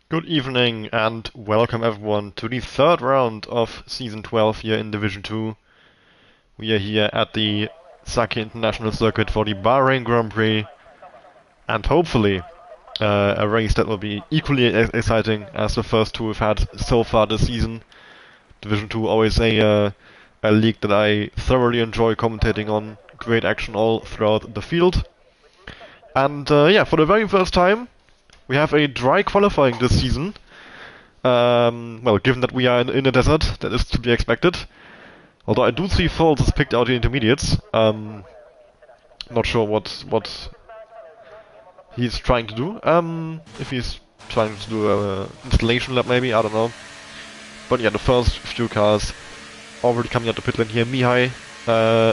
Good evening and welcome everyone to the third round of Season 12 here in Division 2. We are here at the Sake International Circuit for the Bahrain Grand Prix and hopefully a race that will be equally exciting as the first two we've had so far this season. Division 2 always a league that I thoroughly enjoy commentating on. Great action all throughout the field. And yeah, for the very first time we have a dry qualifying this season. Well, given that we are in a desert, that is to be expected. Although I do see Falls has picked out the intermediates. Not sure what he's trying to do. If he's trying to do a installation lap maybe, I don't know. But yeah, the first few cars already coming out the pit lane here. Mihai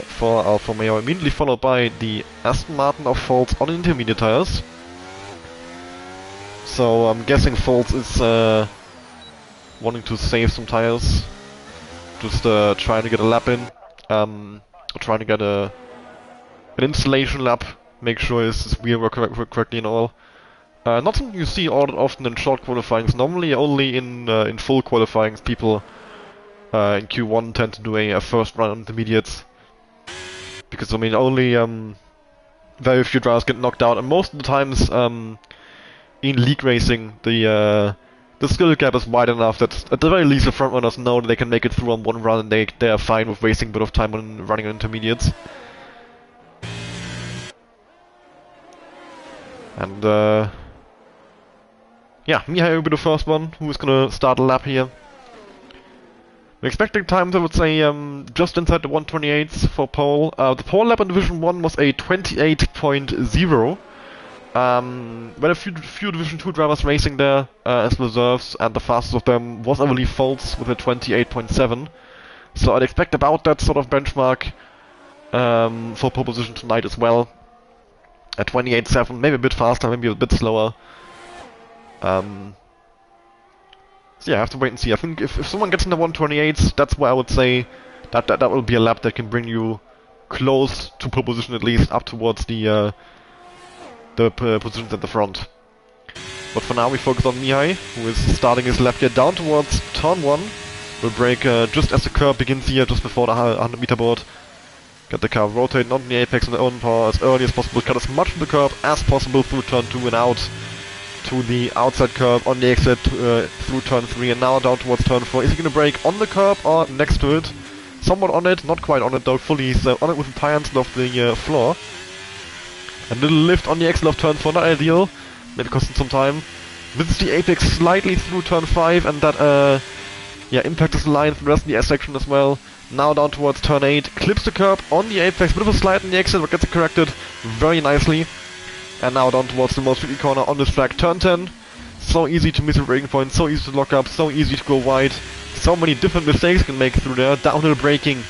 for Alfa Romeo, immediately followed by the Aston Martin of Falls on intermediate tires. So I'm guessing Falls is wanting to save some tires, just trying to get a lap in, trying to get an installation lap, make sure his wheel work correctly and all. Not something you see all that often in short qualifying. Normally only in full qualifying people in Q1 tend to do a first run on intermediates, because I mean only very few drivers get knocked out, and most of the times in league racing the skill gap is wide enough that at the very least the front runners know that they can make it through on one run and they are fine with wasting a bit of time on running on intermediates. And yeah, Mihai will be the first one who is gonna start a lap here. We're expecting times, I would say, just inside the 128s for pole. The pole lap in Division 1 was a 28.0. But a few Division 2 drivers racing there as reserves, and the fastest of them was, I believe, Falls with a 28.7. So I'd expect about that sort of benchmark for pole position tonight as well. At 28.7, maybe a bit faster, maybe a bit slower. So yeah, I have to wait and see. I think if someone gets in the 128s, that's where I would say that will be a lap that can bring you close to pole position, at least up towards the positions at the front. But for now we focus on Mihai, who is starting his lap here down towards turn 1. Will brake just as the curb begins here, just before the 100 meter board. Get the car rotating on the apex on the own power as early as possible. Cut as much of the curb as possible through turn 2 and out to the outside curb on the exit through turn 3, and now down towards turn 4. Is he going to brake on the curb or next to it? Somewhat on it, not quite on it though, fully. He's on it with the tire instead of the floor. A little lift on the exit of turn 4, not ideal, maybe costing some time. Visits the apex slightly through turn 5, and that yeah, impacts the line through the rest of the S section as well. Now down towards turn 8, clips the curb on the apex, bit of a slide on the exit, but gets it corrected very nicely. And now down towards the most tricky corner on this track, turn 10. So easy to miss a braking point, so easy to lock up, so easy to go wide. So many different mistakes you can make through there, downhill braking.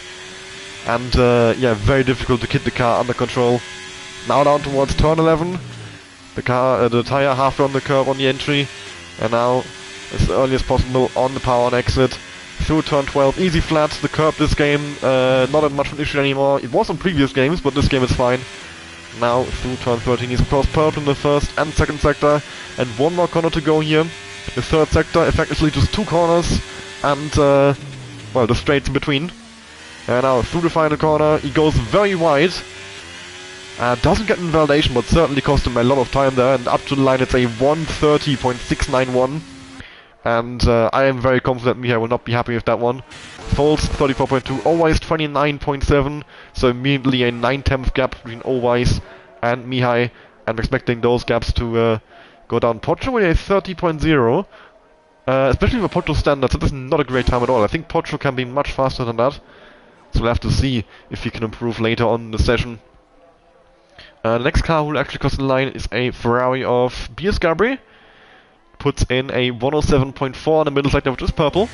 And yeah, very difficult to keep the car under control. Now down towards turn 11, the tire halfway on the curb on the entry, and now as early as possible on the power on exit, through turn 12, easy flat. The curb this game, not that much of an issue anymore. It was in previous games, but this game is fine. Now through turn 13, he's of course purple in the first and second sector, and one more corner to go here. The third sector, effectively just two corners, and well, the straights in between. And now through the final corner, he goes very wide. Doesn't get invalidation, but certainly cost him a lot of time there, and up to the line it's a 130.691. And I am very confident Mihai will not be happy with that one. Falls 34.2, Owais 29.7, so immediately a 9/10 gap between Owais and Mihai. I'm expecting those gaps to go down. Pocho with a 30.0, especially for Pocho standards, that is not a great time at all. I think Pocho can be much faster than that, so we'll have to see if he can improve later on in the session. The next car who will actually cross the line is a Ferrari of BS Gabri. Puts in a 107.4 in the middle sector, which is purple.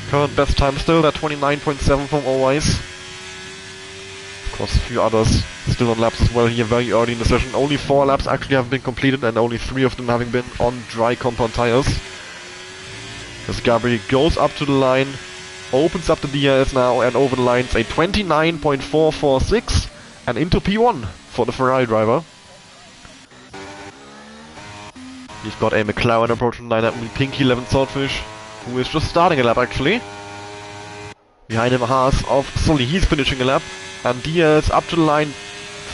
Current best time still at 29.7 from Owais. Of course, a few others still on laps as well here very early in the session. Only 4 laps actually have been completed, and only 3 of them having been on dry compound tires. As Gabri goes up to the line, opens up the DRS now, and over the lines a 29.446. And into P1 for the Ferrari driver. You've got a McLaren approaching lineup with Pinky 11 Swordfish, who is just starting a lap actually. Behind him Haas of Sully, he's finishing a lap. And Diaz up to the line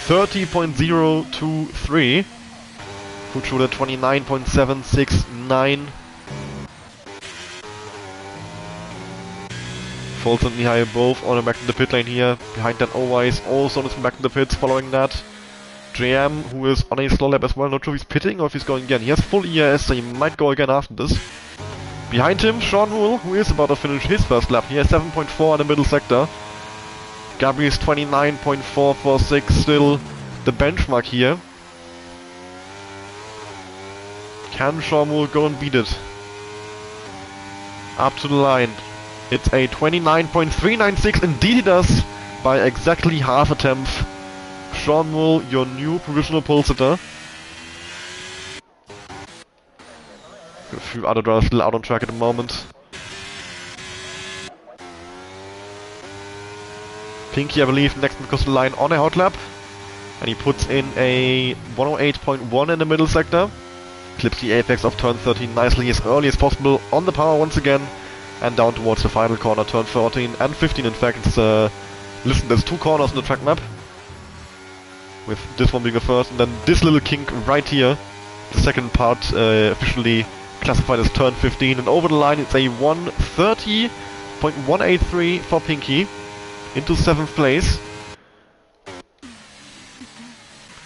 30.023. Fuchs 29.769. Foltz and Mihai both on back in the pit lane here. Behind that Owais also is back in the pits following that. JM, who is on a slow lap as well, not sure if he's pitting or if he's going again. He has full ERS, so he might go again after this. Behind him, Sean Wool, who is about to finish his first lap. He has 7.4 in the middle sector. Gabri's 29.446, still the benchmark here. Can Sean Wool go and beat it? Up to the line. It's a 29.396, indeed he does, by exactly half a tenth. Sean Wool, your new provisional pole sitter. A few other drivers still out on track at the moment. Pinky, I believe, next across the line on a hot lap. And he puts in a 108.1 in the middle sector. Clips the apex of turn 13 nicely as early as possible on the power once again. And down towards the final corner, turn 14 and 15 in fact. It's, listen, there's two corners on the track map. With this one being the first, and then this little kink right here. The second part officially classified as turn 15. And over the line it's a 130.183 for Pinky. Into 7th place.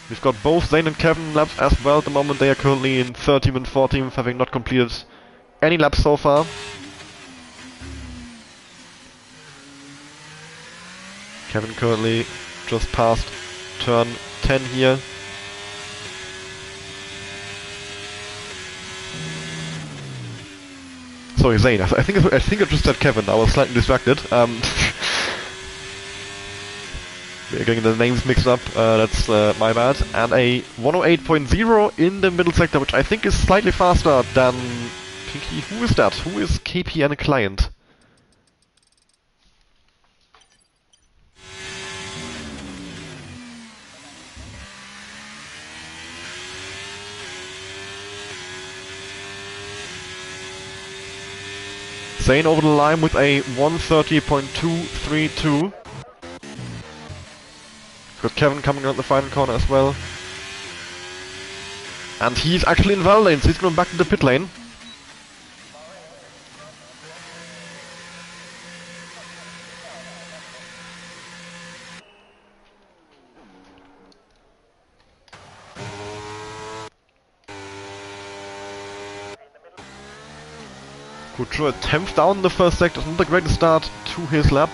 We've got both Zane and Kevin laps as well at the moment. They are currently in 13th and 14th, having not completed any laps so far. Kevin currently just passed turn 10 here. Sorry, Zane. I think I just said Kevin. I was slightly distracted. We're getting the names mixed up. That's my bad. And a 108.0 in the middle sector, which I think is slightly faster than Pinky. Who is that? Who is KPN client? Zane over the line with a 130.232. Got Kevin coming out the final corner as well. And he's actually in Val lane, so he's going back to the pit lane. Kucho at 10th down in the first sector, not the greatest start to his lap.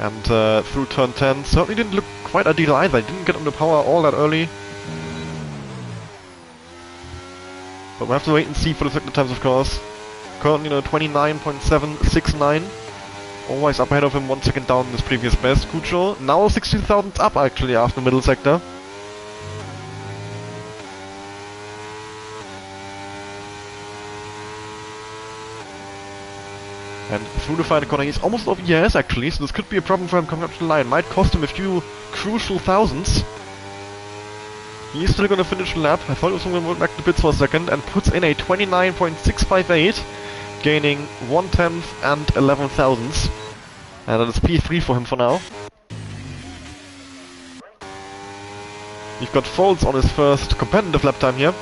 And through turn 10, certainly didn't look quite ideal either. He didn't get on the power all that early. But we'll have to wait and see for the second times, of course. Currently, 29.769. Always up ahead of him, 1 second down in his previous best. Kucho now 16,000 up actually after the middle sector. And through the final corner, he's almost off ES actually, so this could be a problem for him coming up to the line. Might cost him a few crucial thousands. He's still gonna finish the lap. I thought he was going to go back to the pits for a second, and puts in a 29.658, gaining 1/10 and 11 thousandths. And that is P3 for him for now. We've got Foltz on his first competitive lap time here.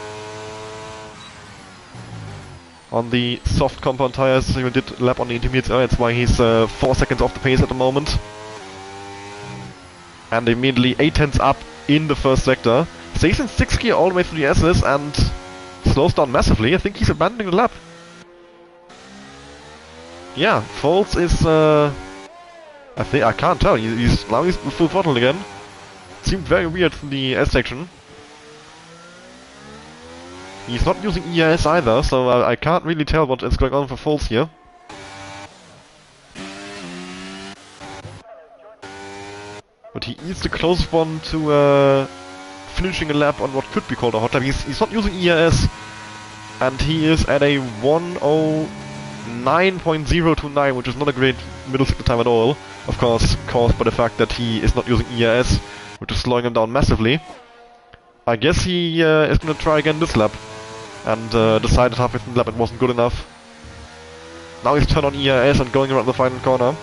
On the soft compound tires, he did lap on the intermediates earlier, that's why he's 4 seconds off the pace at the moment. And immediately 8 tenths up in the first sector. Stays in 6th gear all the way through the S's and slows down massively. I think he's abandoning the lap. Yeah, Foltz is I can't tell, he's full throttle again. Seemed very weird in the S section. He's not using ERS either, so I can't really tell what is going on for Foltz here. But he is the closest one to finishing a lap on what could be called a hot lap. He's not using ERS, and he is at a 1:03 9.029, which is not a great middle sector time at all. Of course, caused by the fact that he is not using ERS, which is slowing him down massively. I guess he is going to try again this lap, and decided halfway through the lap it wasn't good enough. Now he's turned on ERS and going around the final corner.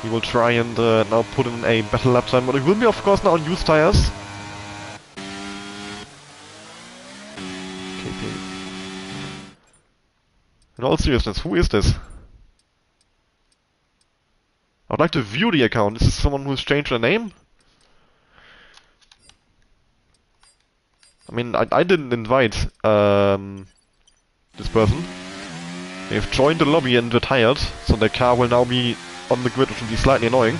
He will try and now put in a better lap time, but it will be of course now on used tires. Okay. In all seriousness, who is this? I'd like to view the account. Is this someone who's changed their name? I mean, I didn't invite this person. They've joined the lobby and retired, so their car will now be on the grid, which will be slightly annoying.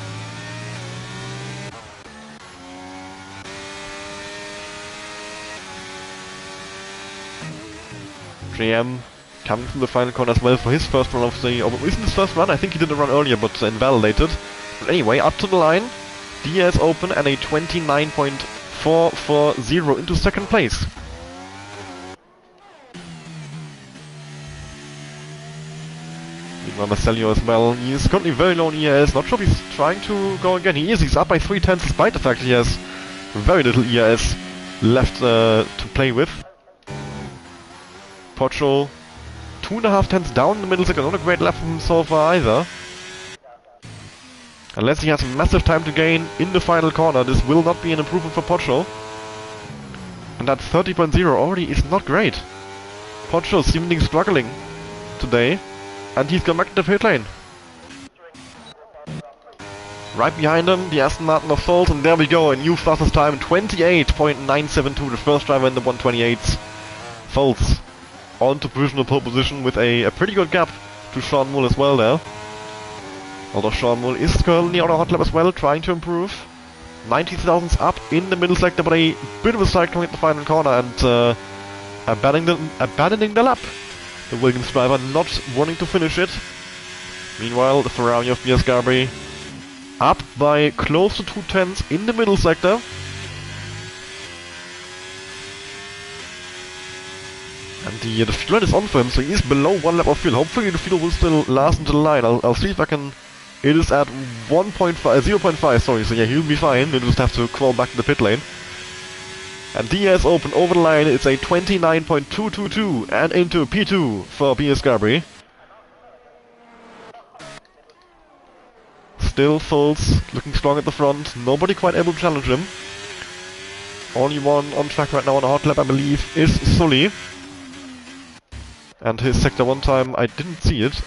JM coming from the final corner as well for his first run of the... Oh, isn't his first run? I think he did a run earlier, but invalidated. But anyway, up to the line. DS open and a 29.440 into second place. Marcelio as well. He is currently very low in ERS. Not sure if he's trying to go again. He is. He's up by 3/10 despite the fact he has very little ERS left to play with. Pocho 2.5 tenths down in the middle sector. Not a great lap from him so far either. Unless he has massive time to gain in the final corner, this will not be an improvement for Pocho. And that 30.0 already is not great. Pocho seemingly struggling today. And he's gone back to the pit lane. Right behind him, the Aston Martin of Foles, and there we go, a new fastest time, 28.972, the first driver in the 128s. Foles on to provisional pole position with a pretty good gap to Sean Mull as well there. Although Sean Mull is currently on a hot lap as well, trying to improve. 90 thousandths up in the middle sector, but a bit of a cycling at the final corner and abandoning the lap. The Williams driver not wanting to finish it. Meanwhile, the Ferrari of Piers Gabri up by close to 2/10 in the middle sector. And the fuel is on for him, so he is below 1 lap of fuel. Hopefully the fuel will still last until the line. I'll see if I can... It is at 0.5, sorry, so yeah, he'll be fine. He'll just have to crawl back to the pit lane. And DS open over the line, it's a 29.222 and into P2 for Piers Gabri. Still Foles looking strong at the front, nobody quite able to challenge him. Only one on track right now on a hot lap, I believe, is Sully. And his sector 1 time, I didn't see it.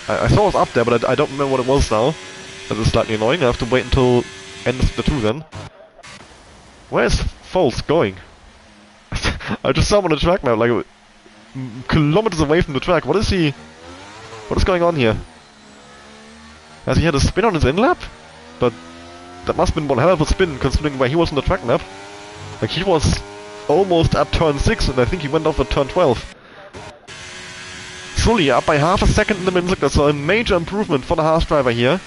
I saw it was up there, but I don't remember what it was now. That is slightly annoying, I have to wait until end of sector 2 then. Where's Foles going? I just saw him on the track map, like kilometers away from the track. What is going on here? Has he had a spin on his in-lap? But that must have been one hell of a spin considering where he was on the track map. Like he was almost at turn 6 and I think he went off at turn 12. Sully up by half a second in the middle sector, so a major improvement for the Haas driver here.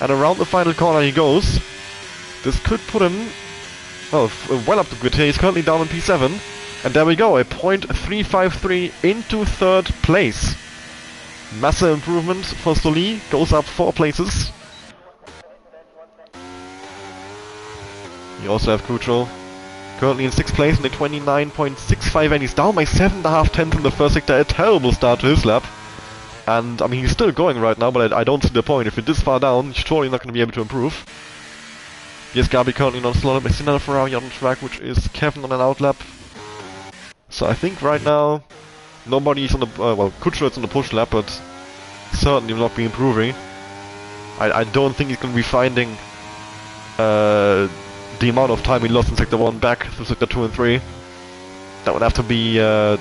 And around the final corner he goes. This could put him... well up the grid here. He's currently down in P7. And there we go, a .353 into 3rd place. Massive improvement for Sully, goes up 4 places. You also have Kucho, currently in 6th place in the 29.65, and he's down by 7.5 tenths in the first sector. A terrible start to his lap. And I mean, he's still going right now, but I don't see the point. If you're this far down, you're surely not going to be able to improve. Yes, Gabi currently not slowed up. I see another Ferrari on the track, which is Kevin on an outlap. So I think right now, nobody's on the... well, Kucher's on the push lap, but certainly will not be improving. I don't think he's going to be finding the amount of time he lost in Sector 1 back through Sector 2 and 3. That would have to be... like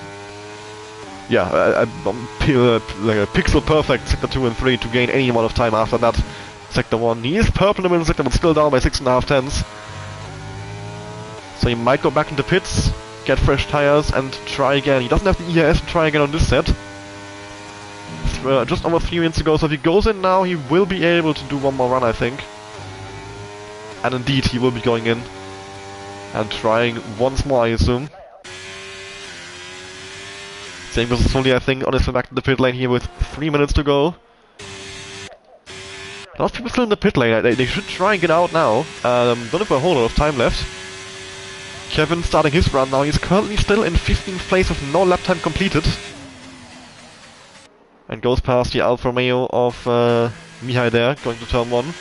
a pixel perfect Sector 2 and 3 to gain any amount of time after that. Sector 1. He is purple in the middle sector, but still down by 6.5 tenths. So he might go back into pits, get fresh tires, and try again. He doesn't have the ERS to try again on this set. Just over 3 minutes to go, so if he goes in now, he will be able to do one more run, I think. And indeed, he will be going in and trying once more, I assume. Same goes Sully, I think, on his way back to the pit lane here with 3 minutes to go. A lot of people still in the pit lane. They should try and get out now. Don't have a whole lot of time left. Kevin starting his run now. He's currently still in 15th place with no lap time completed. And goes past the Alfa Romeo of Mihai there, going to turn 1.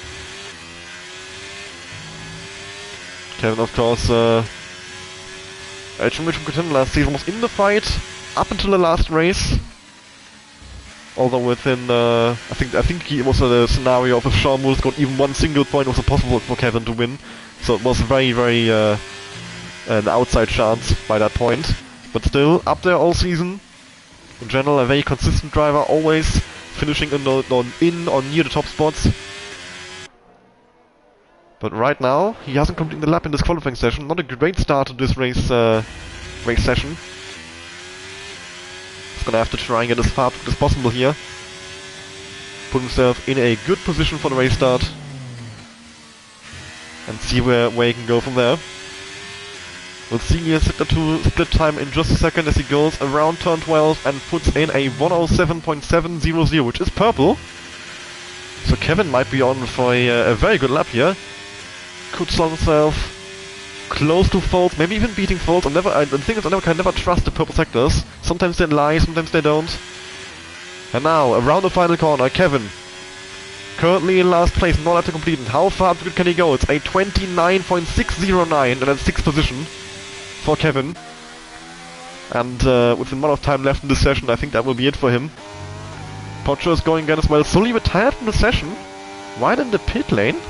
Kevin, of course, Championship contender last season, was in the fight up until the last race. Although within, I think it was a scenario of if Sean Moore got even one single point, it was impossible for Kevin to win. So it was very, very an outside chance by that point. But still, up there all season. In general, a very consistent driver, always finishing in or near the top spots. But right now, he hasn't completed the lap in this qualifying session. Not a great start to this race session. He's gonna have to try and get as far as possible here. Put himself in a good position for the race start. And see where he can go from there. We'll see here Sector 2 split time in just a second as he goes around turn 12 and puts in a 107.700, which is purple. So Kevin might be on for a very good lap here. Could slot himself close to Folds, maybe even beating Folds. The thing is, I can never trust the purple sectors. Sometimes they lie, sometimes they don't. And now, around the final corner, Kevin. Currently in last place, no lap to complete. How far up can he go? It's a 29.609, and that's 6th position for Kevin. And with the amount of time left in this session, I think that will be it for him. Pocho is going again as well. Sully retired from the session. Right in the pit lane.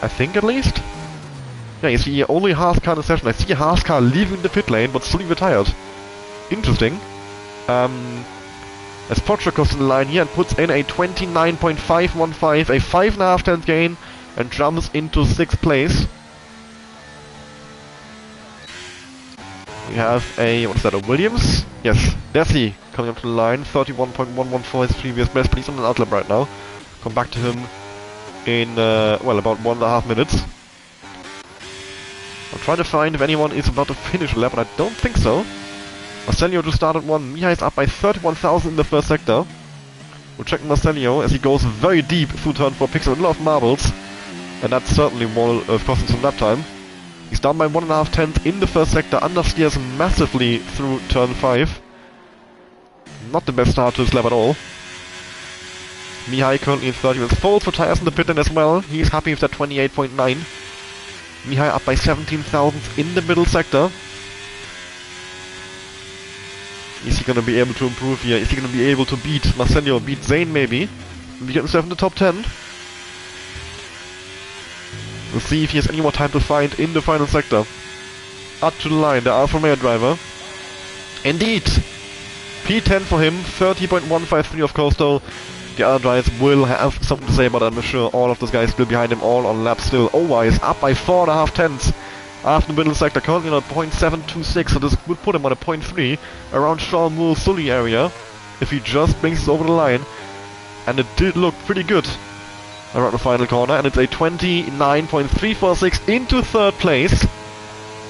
I think at least. Yeah, you see only Haas car in the session. I see Haas car leaving the pit lane, but Sully retired. Interesting. As Pocho goes in the line here and puts in a 29.515, a 5.5 tenth gain, and jumps into 6th place. We have a, what's that, a Williams? Yes, Desi coming up to the line, 31.114 his previous best, but he's on an outlap right now. Come back to him in, well, about 1.5 minutes. I'm trying to find if anyone is about to finish a lap, but I don't think so. Marcelio just started one. Mihai is up by 31,000 in the first sector. We'll check Marcelio as he goes very deep through turn 4, picks up a lot of marbles. And that certainly will cost him some lap time. He's down by 1.5 tenths in the first sector, understeers massively through turn 5. Not the best start to his lap at all. Mihai currently in 30 with Folds for tires in the pit lane as well. He's happy with that 28.9. Mihai up by 17,000 in the middle sector. Is he gonna be able to improve here? Is he gonna be able to beat Marcelio, beat Zane maybe? Maybe get himself in the top 10? We'll see if he has any more time to find in the final sector. Up to the line, the Alfa Romeo driver. Indeed! P10 for him, 30.153 of course though. The other drivers will have something to say about that, I'm sure. All of those guys still behind him, all on lap still. Owa is up by 4.5 tenths. After the middle sector, currently on a 0.726, so this would put him on a 0.3 around Sean Moore's Sully area if he just brings this over the line. And it did look pretty good around the final corner, and it's a 29.346 into 3rd place.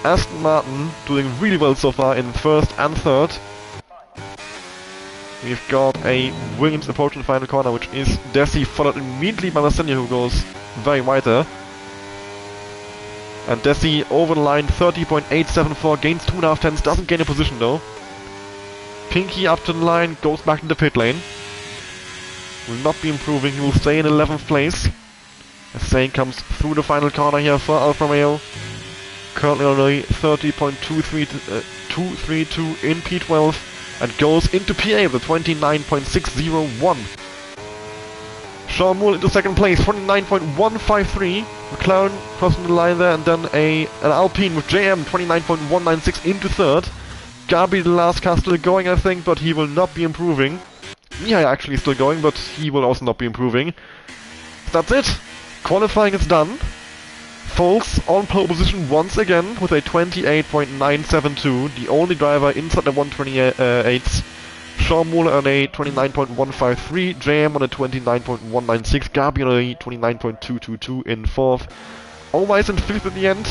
Aston Martin doing really well so far in 1st and 3rd. We've got a Williams approaching the final corner, which is Desi, followed immediately by Marcelio, who goes very wide there. And Desi over the line, 30.874, gains 2.5 tenths, doesn't gain a position though. Pinky up to the line, goes back in the pit lane. Will not be improving, he will stay in 11th place. As Zane comes through the final corner here for Alfa Romeo. Currently on a 30.232 in P12 and goes into PA with a 29.601. Sean Moore into 2nd place, 29.153. McLaren crossing the line there, and then an Alpine with JM, 29.196 into 3rd. Gabi, the last car, still going, I think, but he will not be improving. Mihai actually still going, but he will also not be improving. That's it. Qualifying is done. Foles on pole position once again with a 28.972. The only driver inside the 128s. Sean Muller on a 29.153, JM on a 29.196, Gabi on a 29.222 in 4th. Always in 5th at the end,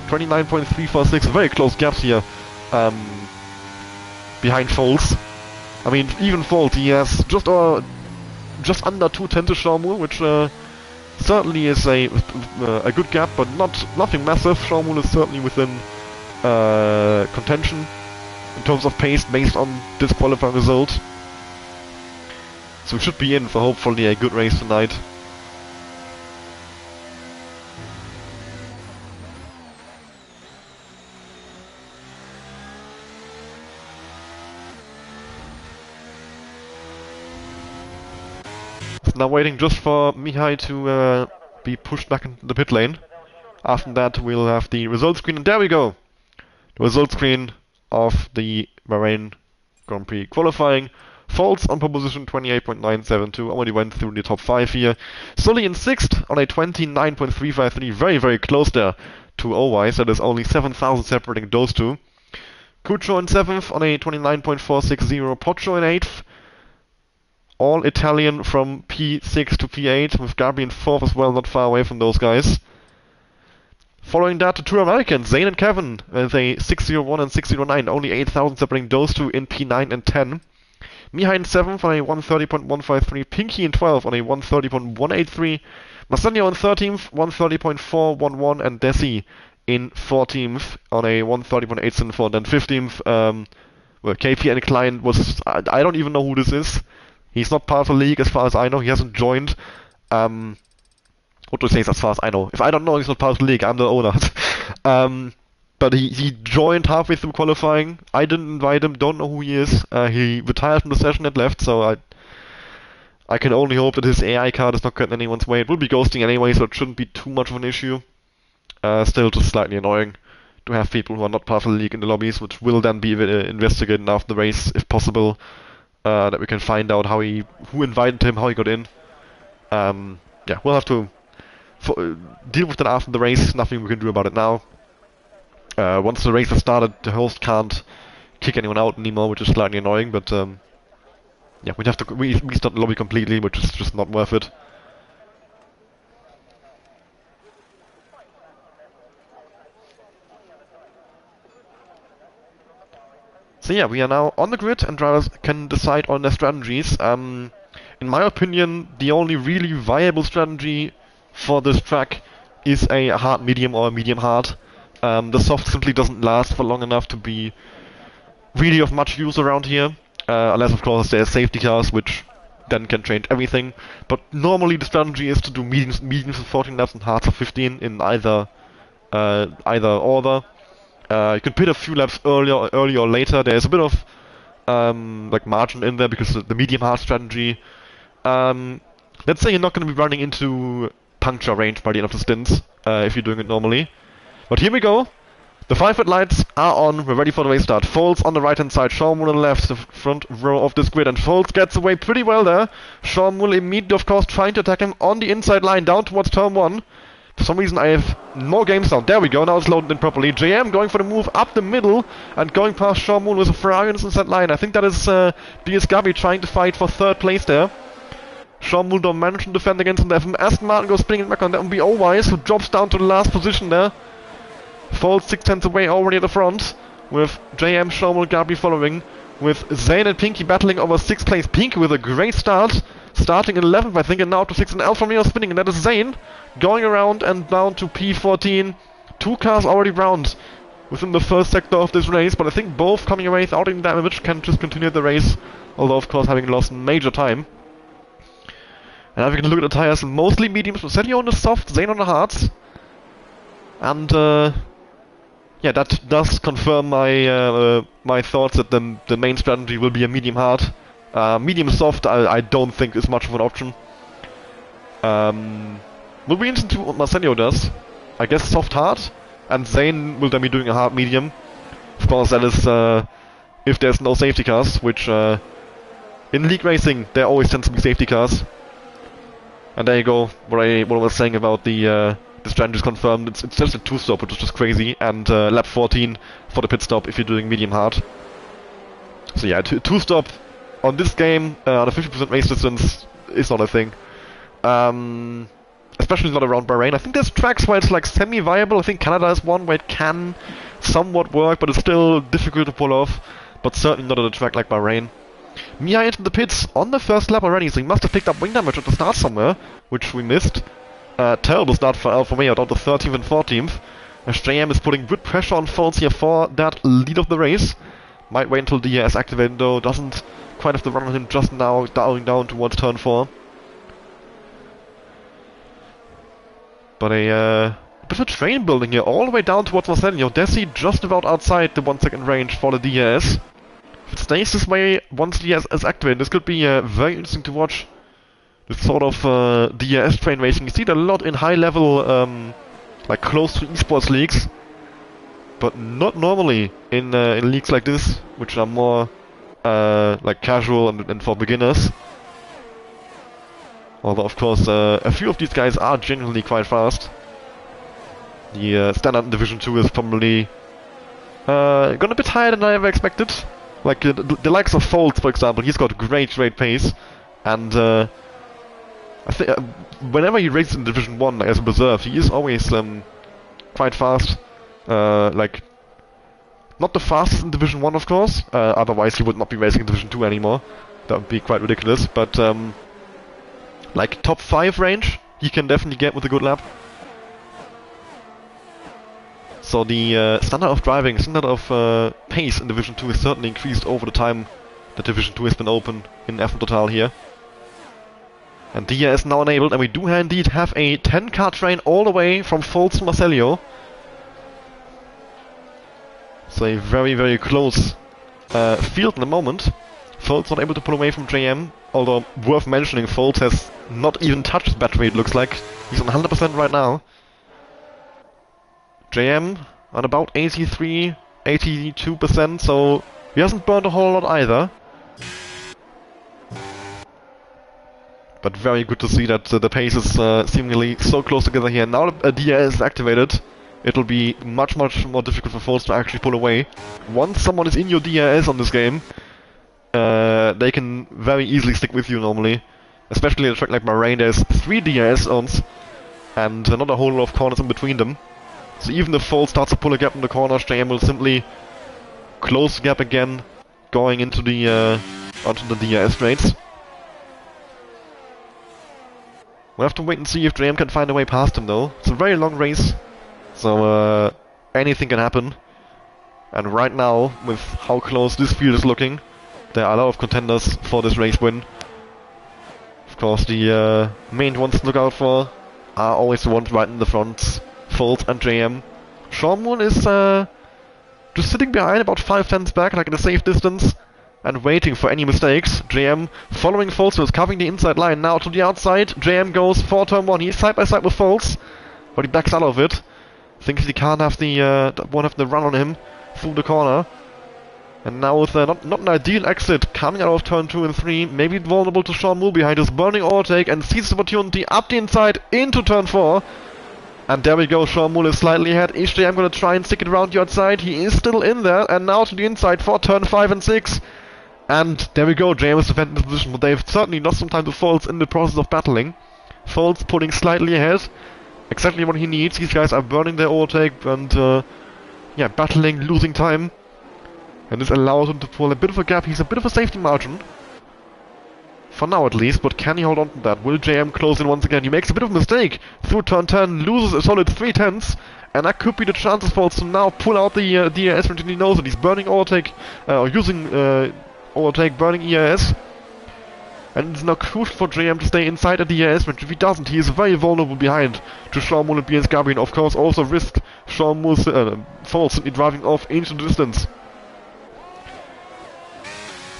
29.346, very close gaps here. behind Foles. I mean, even Foles, he has just under 210 to Shawmul, which certainly is a good gap, but nothing massive. Shawmul is certainly within contention in terms of pace based on this qualifying result. So we should be in for hopefully a good race tonight. Now waiting just for Mihai to be pushed back into the pit lane. After that we'll have the result screen, and there we go! The result screen of the Bahrain Grand Prix qualifying. Foles on pole position 28.972, already went through the top 5 here. Sully in 6th on a 29.353, very very close there to Owais, that is only 7,000 separating those two. Cuccio in 7th on a 29.460, Poggio in 8th. All Italian from P6 to P8, with Gabri in 4th as well, not far away from those guys. Following that, the two Americans, Zane and Kevin, with a 601 and 609, only 8,000 separating those two in P9 and 10. Mihai in 7th on a 130.153, Pinky in 12th on a 130.183, Masenio in 13th, 130.411, and Desi in 14th on a 130.874, then 15th, well, KP and Klein was, I don't even know who this is. He's not part of the league as far as I know, he hasn't joined. What do I say as far as I know? If I don't know, he's not part of the league, I'm the owner. But he joined halfway through qualifying. I didn't invite him, don't know who he is. He retired from the session and left, so I can only hope that his AI card is not getting anyone's way. It will be ghosting anyway, so it shouldn't be too much of an issue. Still just slightly annoying to have people who are not part of the league in the lobbies, which will then be investigated after the race, if possible. That we can find out who invited him, how he got in. Yeah, we'll have to deal with that after the race. Nothing we can do about it now. Once the race has started, the host can't kick anyone out anymore, which is slightly annoying. But yeah, we'd have to restart the lobby completely, which is just not worth it. So yeah, we are now on the grid, and drivers can decide on their strategies. In my opinion, the only really viable strategy for this track is a hard medium or a medium hard. The soft simply doesn't last for long enough to be really of much use around here, unless of course there's safety cars, which then can change everything. But normally the strategy is to do mediums for 14 laps and hards for 15 in either order. You can pit a few laps earlier or later. There's a bit of like margin in there because the medium hard strategy. Let's say you're not going to be running into puncture range by the end of the stints if you're doing it normally. But here we go. The 5 red lights are on. We're ready for the race start. Foles on the right hand side, Shawmul on the left, the front row of this grid, and Foles gets away pretty well there. Shawmul immediately, of course, trying to attack him on the inside line down towards turn 1. For some reason I have more games down. There we go, now it's loaded in properly. JM going for the move up the middle and going past Shawmul with a Ferrari on the inside line. I think that is BS Gabi trying to fight for 3rd place there. Shawmul don't manage to defend against him. Aston Martin goes spinning back on. That will be Owais, who drops down to the last position there. Falls 6 tenths away already at the front, with JM, Shawmul, Gabi following, with Zane and Pinky battling over 6th place. Pinky with a great start, starting in 11th I think, and now to 6th, and Alfa Romeo spinning, and that is Zane going around and down to P14. 2 cars already round within the first sector of this race, but I think both coming away without any damage can just continue the race, although of course having lost major time. And now we can look at the tires, mostly mediums, Sergio on the soft, Zane on the hards. And yeah, that does confirm my my thoughts that the main strategy will be a medium hard. Medium soft I don't think is much of an option. Will be interesting to see what Marcelio does. I guess soft hard, and Zane will then be doing a hard medium. Of course that is if there's no safety cars, which in league racing there always tends to be safety cars. And there you go, what I was saying about the strategy is confirmed. It's just a 2-stop, which is just crazy, and lap 14 for the pit stop if you're doing medium hard. So yeah, 2-stop on this game on a 50% race distance is not a thing. Especially not around Bahrain. I think there's tracks where it's like semi-viable. I think Canada is one where it can somewhat work, but it's still difficult to pull off. but certainly not at a track like Bahrain. Mia into the pits on the first lap already, so he must have picked up wing damage at the start somewhere, which we missed. Terrible start for Alfa Romeo, down to 13th and 14th. As JM is putting good pressure on Foles here for that lead of the race. Might wait until DRS activated though, doesn't quite have the run on him just now, dialing down towards turn 4. But a bit of a train building here, all the way down towards Marcelino. Desi just about outside the 1 second range for the DRS. If it stays this way once DRS is activated, this could be very interesting to watch. This sort of DRS train racing. You see it a lot in high level, like close to esports leagues. But not normally in leagues like this, which are more like casual and for beginners. Although of course a few of these guys are genuinely quite fast. The standard in Division 2 is probably gone a bit higher than I ever expected. Like the likes of Foles, for example, he's got great pace, and I think whenever he races in Division 1 like, as a reserve, he is always quite fast. Like not the fastest in Division 1, of course. Otherwise, he would not be racing in Division 2 anymore. That would be quite ridiculous. But like top 5 range, he can definitely get with a good lap. So the standard of driving, standard of pace in Division 2 is certainly increased over the time that Division 2 has been open in F1 Total here. And DRS is now enabled, and we do indeed have a 10-car train all the way from Foles to Marcelino. So a very close field in the moment. Foles not able to pull away from JM, although worth mentioning, Foles has not even touched his battery, it looks like. He's on 100% right now. JM on about 83, 82%, so he hasn't burned a whole lot either. But very good to see that the pace is seemingly so close together here. Now the DRS is activated, it'll be much more difficult for Foles to actually pull away. Once someone is in your DRS on this game, they can very easily stick with you normally. Especially at a track like Bahrain, there's 3 DRS zones, and not a whole lot of corners in between them. So even if Foles starts to pull a gap in the corners, JM will simply close the gap again, going into the onto the DRS straights. We'll have to wait and see if JM can find a way past him though. It's a very long race, so anything can happen. And right now, with how close this field is looking, there are a lot of contenders for this race win. Of course, the main ones to look out for are always the ones right in the front, Foles and JM. Sean Moon is just sitting behind about 5 tenths back, like in a safe distance, and waiting for any mistakes. JM following Foles, who is covering the inside line now to the outside. JM goes for turn 1. He's side by side with Foles, but he backs out of it. Thinks he can't have won't have the run on him through the corner. And now with not an ideal exit coming out of turn 2 and 3, maybe vulnerable to Sean Moore behind his burning overtake, and sees the opportunity up the inside into turn 4. And there we go, Sean Moore is slightly ahead. Is JM going to try and stick it around the outside? He is still in there, and now to the inside for turn 5 and 6. And there we go, JM is defending this position, but they've certainly lost some time to Foles in the process of battling. Foles pulling slightly ahead, exactly what he needs. These guys are burning their overtake and yeah, battling, losing time. And this allows him to pull a bit of a gap. He's a bit of a safety margin. For now at least, but can he hold on to that? Will JM close in once again? He makes a bit of a mistake through turn 10, loses a solid 3 tenths. And that could be the chance for Foles to now pull out the DRS when he knows that he's burning overtake, or using overtake, burning ERS. And it's now crucial for JM to stay inside the DRS range. If he doesn't, he is very vulnerable behind to Sean Moore and BS Gabriel. Of course, also risk Sean Moore's Foles simply driving off into the distance.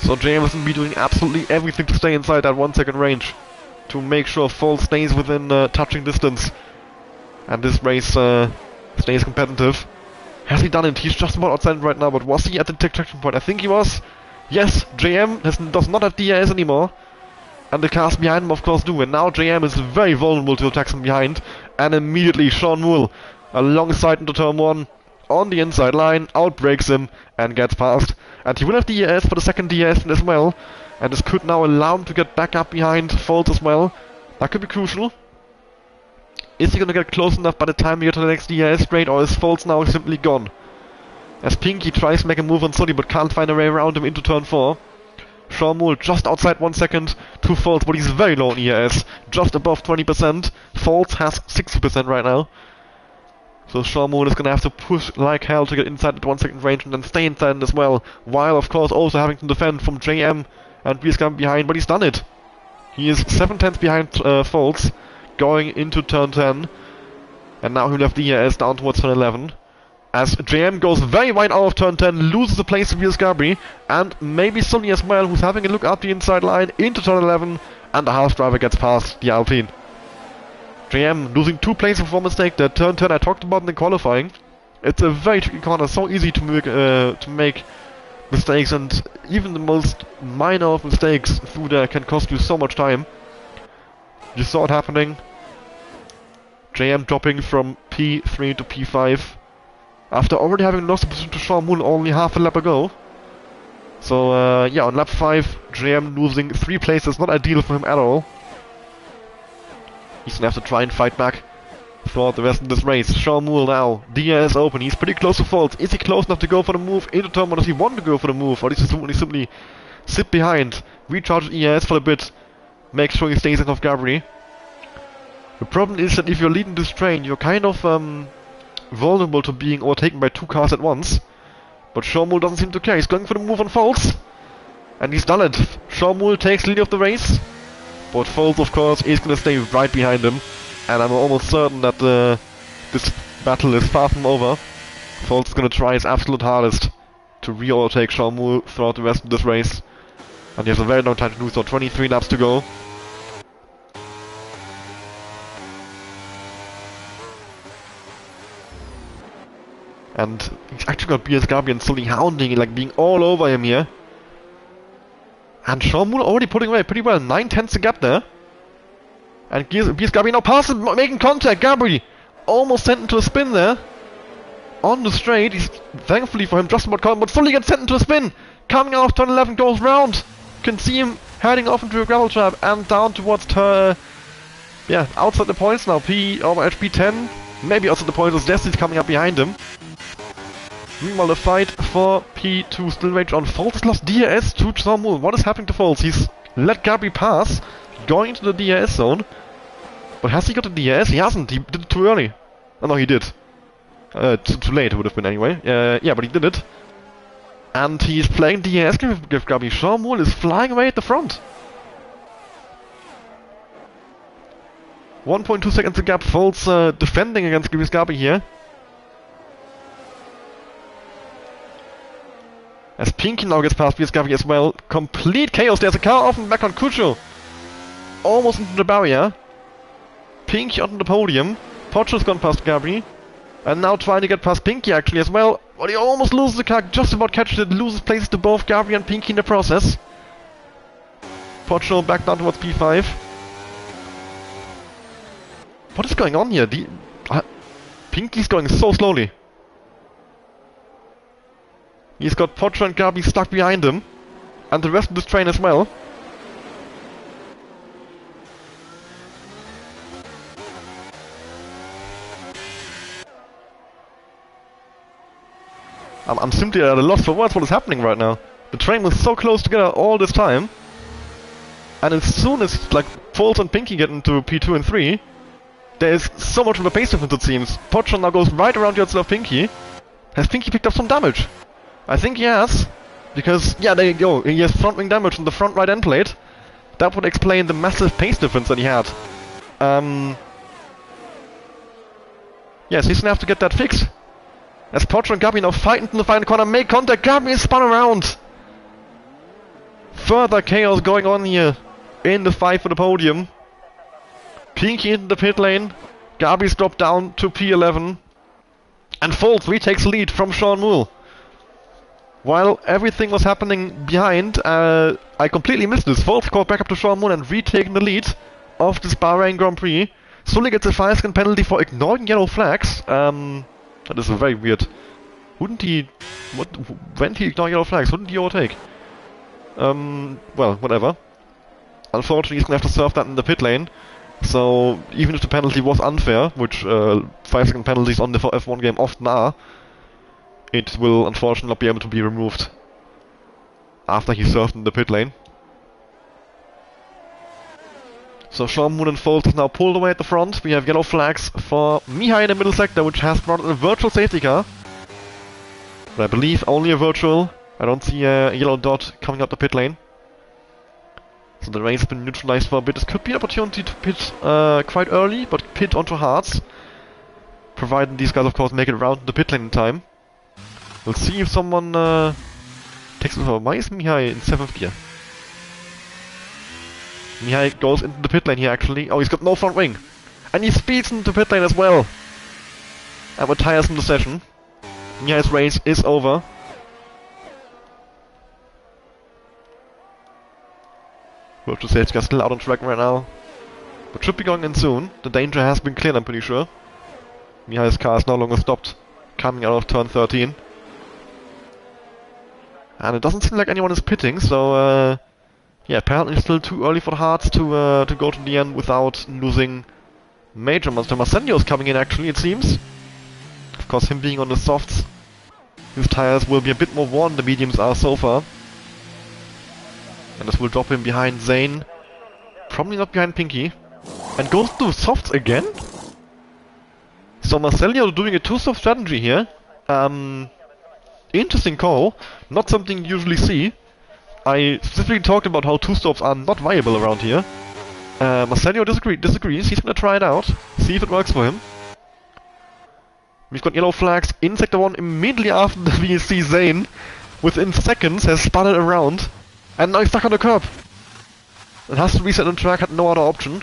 So JM is going to be doing absolutely everything to stay inside that 1 second range, to make sure Foles stays within touching distance, and this race stays competitive. Has he done it? He's just about outside right now, but was he at the detection point? I think he was. Yes, JM does not have DRS anymore, and the cars behind him of course do, and now JM is very vulnerable to attacks from behind, and immediately Sean Moore alongside into turn 1. On the inside line, outbreaks him and gets past. And he will have DRS for the second DRS as well. And this could now allow him to get back up behind Foles as well. That could be crucial. Is he going to get close enough by the time we get to the next DRS straight, or is Foles now simply gone? As Pinky tries to make a move on Sully but can't find a way around him into turn 4. Sean Moore just outside 1 second to Foltz, but he's very low in ERS, just above 20%. Foltz has 60% right now. So Sean Moore is gonna have to push like hell to get inside the 1 second range and then stay inside as well, while of course also having to defend from JM and BSCam behind, but he's done it. He is 7/10 behind Foltz, going into turn 10, and now he left the ERS down towards turn 11. As JM goes very wide out of turn 10, loses the place to Gabri, and maybe Sully as well, who's having a look up the inside line into turn 11, and the half driver gets past the Alpine. JM losing 2 places for mistake. That turn 10 I talked about in the qualifying. It's a very tricky corner, so easy to make mistakes, and even the most minor of mistakes through there can cost you so much time. You saw it happening. JM dropping from P3 to P5 after already having lost the position to Sean Moon only half a lap ago. So yeah, on lap 5 JM losing 3 places, not ideal for him at all. He's gonna have to try and fight back throughout the rest of this race. Sean Moore now, DRS open, he's pretty close to Foltz. Is he close enough to go for the move into turn 1? Does he want to go for the move, or does he simply sit behind, recharge ERS for a bit, make sure he stays in of Gabri? The problem is that if you're leading this train, you're kind of vulnerable to being overtaken by 2 cars at once. But Sean Moore doesn't seem to care, he's going for the move on Foltz, and he's done it. Sean Moore takes the lead of the race, but Foltz of course is going to stay right behind him. And I'm almost certain that this battle is far from over. Foltz is going to try his absolute hardest to re-overtake Sean Moore throughout the rest of this race. And he has a very long time to do so, 23 laps to go. And he's actually got BSCam and Sully hounding, like being all over him here. And Sean Moore already putting away pretty well, 9/10 the gap there. And BSCam now passes, making contact. Gabri almost sent into a spin there. On the straight, he's thankfully for him just about caught, but Sully gets sent into a spin. Coming out of turn 11, goes round. You can see him heading off into a gravel trap and down towards yeah, outside the points now. P10, maybe outside the points as Destiny's coming up behind him. Meanwhile, the fight for P2 still rage on. Foltz lost DRS to Sean Moore. What is happening to Foltz? He's let Gabri pass, going into the DRS zone. But has he got the DRS? He hasn't. He did it too early. Oh no, he did. Too late it would have been anyway. Yeah, but he did it. And he's playing DRS with Gabri. Sean Moore is flying away at the front. 1.2 seconds to gap. Foltz defending against Gabri here. As Pinky now gets past BSCam as well. Complete chaos. There's a car off and back on Cucho. Almost into the barrier. Pinky onto the podium. Pocho's gone past Gabri. And now trying to get past Pinky actually as well. But he almost loses the car. Just about catches it. Loses places to both Gabri and Pinky in the process. Pocho back down towards P5. What is going on here? Pinky's going so slowly. He's got Pocho and Gabri stuck behind him. And the rest of this train as well. I'm simply at a loss for words what is happening right now. The train was so close together all this time. And as soon as like Foltz and Pinky get into P2 and 3, there is so much of a pace difference it seems. Pocho now goes right around the outside of Pinky. Has Pinky picked up some damage? I think he has. Because, yeah, there you go. He has front wing damage on the front right end plate. That would explain the massive pace difference that he had. Yes, he's gonna have to get that fixed. As Pocho and Gabri now fight into the final corner, make contact. Gabri is spun around. Further chaos going on here in the fight for the podium. Pinky into the pit lane. Gabri's dropped down to P11. And Foltz retakes lead from Sean Moore. While everything was happening behind, I completely missed this. Foltz caught back up to Sean Moore and retaken the lead of this Bahrain Grand Prix. Sully gets a 5-second penalty for ignoring yellow flags. That is very weird. Wouldn't he... when did he ignore yellow flags? Wouldn't he overtake? Well, whatever. Unfortunately, he's gonna have to serve that in the pit lane. So, even if the penalty was unfair, which 5-second penalties on the F1 game often are, it will unfortunately not be able to be removed after he served in the pit lane. So Sean Moon and Foles is now pulled away at the front. We have yellow flags for Mihai in the middle sector, which has brought a virtual safety car. But I believe only a virtual. I don't see a yellow dot coming up the pit lane. So the race has been neutralized for a bit. This could be an opportunity to pit quite early, but pit onto hards. Provided these guys, of course, make it around the pit lane in time. We'll see if someone takes over. Why is Mihai in 7th gear? Mihai goes into the pit lane here, actually. Oh, he's got no front wing. And he speeds into the pit lane as well. And retires from the session. Mihai's race is over. Virtual safety car still out on track right now. But should be going in soon. The danger has been cleared, I'm pretty sure. Mihai's car is no longer stopped. Coming out of turn 13. And it doesn't seem like anyone is pitting, so yeah, apparently it's still too early for the hards to go to the end without losing major monster. Marsenio's coming in, actually, it seems. Of course, him being on the softs, his tires will be a bit more worn than the mediums are so far. And this will drop him behind Zane. Probably not behind Pinky. And goes to softs again? So Marcelio doing a two-soft strategy here. Interesting call. Not something you usually see. I specifically talked about how two-stops are not viable around here. Marcelio disagrees. He's gonna try it out. See if it works for him. We've got yellow flags in Sector 1 immediately after the VSC. Zane, within seconds, has spun it around. And now he's stuck on the curb. It has to reset on track, had no other option.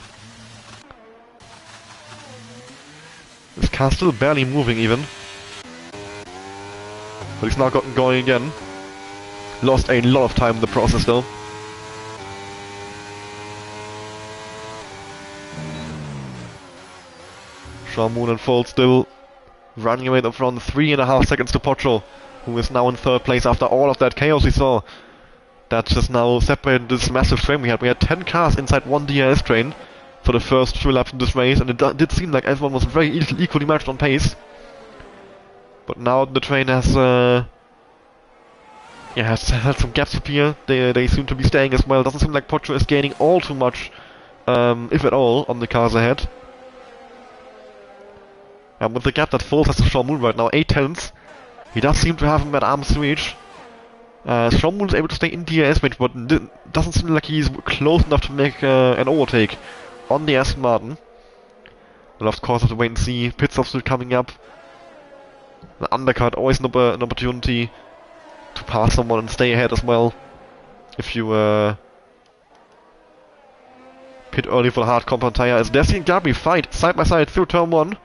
This car's still barely moving even. But he's now gotten going again. Lost a lot of time in the process though. Sean Moon and Fold still running away up front, 3.5 seconds to Pocho, who is now in 3rd place after all of that chaos we saw. That just now separated this massive train we had. We had 10 cars inside one DRS train for the first few laps of this race, and it did seem like everyone was very equally matched on pace. But now the train has had some gaps appear. They seem to be staying as well. Doesn't seem like Pocho is gaining all too much, if at all, on the cars ahead. And with the gap that Foles has to Sean Moon right now, 8 tenths, he does seem to have him at arm's reach. Sean Moon is able to stay in DRS range, but doesn't seem like he's close enough to make an overtake on the Aston Martin. We'll of course have to wait and see. Pit stop still coming up. An undercut, always an opportunity to pass someone and stay ahead as well. If you pit early for the hard compound tire, as Desi and Gabi fight side by side through turn 1.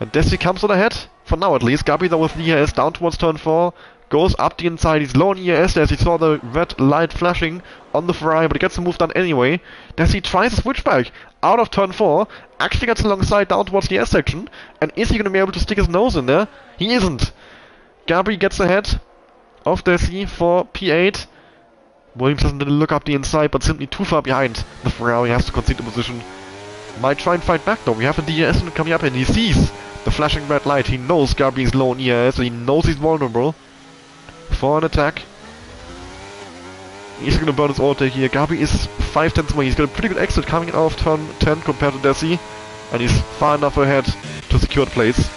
And Desi comes on ahead, for now at least. Gabi though with the ES down towards turn 4. Goes up the inside, he's low on ES as he saw the red light flashing on the Ferrari, but he gets the move done anyway. Desi tries a switchback out of turn 4, actually gets alongside down towards the S section, and is he going to be able to stick his nose in there? He isn't. Gabri gets ahead of Desi for P8. Williams doesn't look up the inside, but simply too far behind. The Ferrari has to concede the position. Might try and fight back though. We have a DRS coming up and he sees the flashing red light. He knows Gabri is low on ES, so he knows he's vulnerable for an attack. He's gonna burn his overtake here. Gabi is 5 tenths away. He's got a pretty good exit coming out of turn 10 compared to Desi, and he's far enough ahead to secure the place.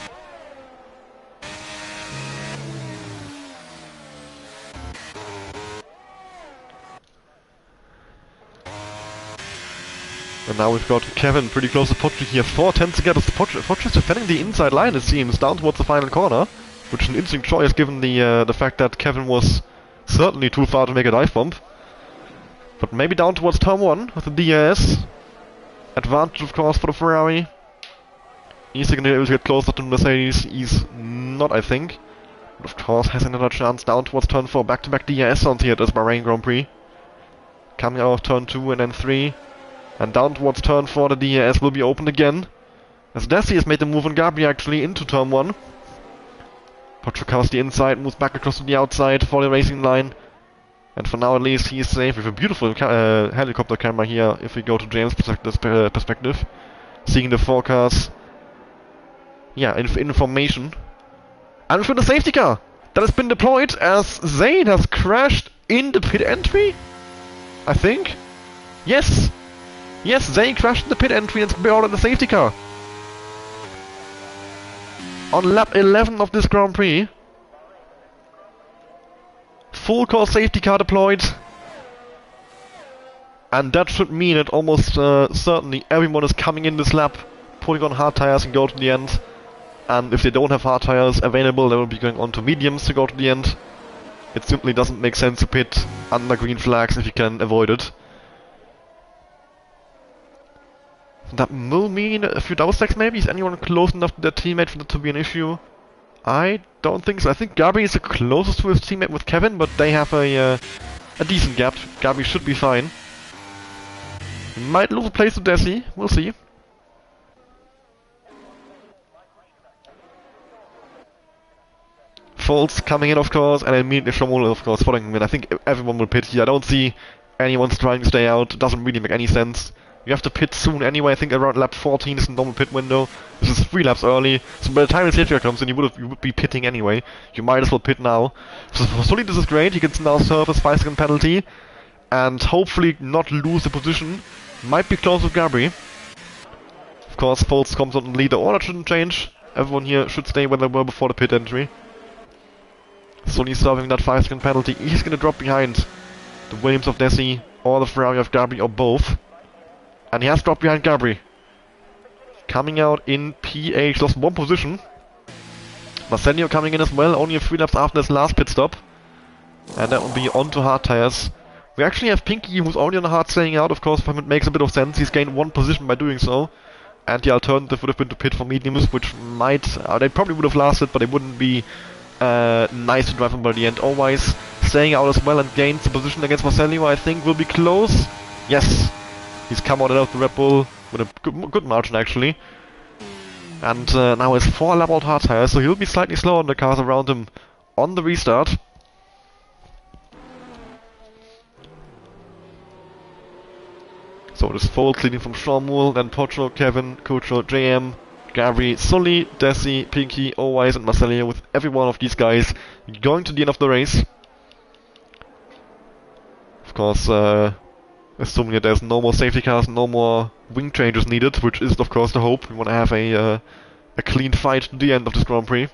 And now we've got Kevin pretty close to Pocho here. 4 tenths together. Pocho is defending the inside line, it seems, down towards the final corner, which is an interesting choice given the fact that Kevin was certainly too far to make a dive bomb. But maybe down towards turn 1 with the DRS. Advantage, of course, for the Ferrari. He's going to be able to get closer to Mercedes. He's not, I think. But of course, has another chance down towards turn 4. Back-to-back DRS zones here at this Bahrain Grand Prix. Coming out of turn 2 and then 3. And down towards turn 4, the DRS will be opened again. As Desi has made the move on Gabri actually into turn 1. Pocho covers the inside, moves back across to the outside for the racing line. And for now at least he is safe with a beautiful helicopter camera here if we go to James' perspective. Seeing the forecast. Yeah, information. And for the safety car! that has been deployed as Zane has crashed in the pit entry? I think? Yes! Yes, Zane crashed in the pit entry and is brought in the safety car. On lap 11 of this Grand Prix. Full core safety car deployed. And that should mean that almost certainly everyone is coming in this lap, putting on hard tires and go to the end. And if they don't have hard tires available, they will be going on to mediums to go to the end. It simply doesn't make sense to pit under green flags if you can avoid it. That will mean a few double stacks maybe? Is anyone close enough to their teammate for that to be an issue? I don't think so. I think Gabi is the closest to his teammate with Kevin, but they have a decent gap. Gabi should be fine. Might lose a place to Desi, we'll see. Foltz coming in, of course, and immediately Shomul, of course, following him in. I think everyone will pit here. I don't see anyone trying to stay out. It doesn't really make any sense. You have to pit soon anyway. I think around lap 14 is the normal pit window. This is 3 laps early, so by the time the safety car comes in, you would be pitting anyway. You might as well pit now. So for Sully, this is great. He can now serve his 5-second penalty, and hopefully not lose the position. Might be close with Gabri. Of course, Foltz comes on the lead. The order shouldn't change. Everyone here should stay where they were before the pit entry. Sully serving that 5-second penalty. He's gonna drop behind the Williams of Desi, or the Ferrari of Gabri, or both. And he has dropped behind Gabri. Coming out in P8, lost 1 position. Marcelio coming in as well, only a 3 laps after his last pit stop. And that will be onto hard tires. We actually have Pinky, who's only on the hard staying out, of course, for him it makes a bit of sense. He's gained 1 position by doing so. And the alternative would have been to pit for mediums, which might... they probably would have lasted, but it wouldn't be nice to drive him by the end. Always staying out as well and gains the position against Marcelio, I think will be close. Yes! He's come out of the Red Bull with a good margin, actually. And now has 4 lap out hard tires, so he'll be slightly slower on the cars around him on the restart. So it is Foltz leading from Shormul, then Pocho, Kevin, Kucho, JM, Gabri, Sully, Desi, Pinky, Owais and Marcelio, with every one of these guys going to the end of the race. Of course, assuming that there's no more safety cars, no more wing changes needed, which is of course the hope. We want to have a clean fight to the end of this Grand Prix.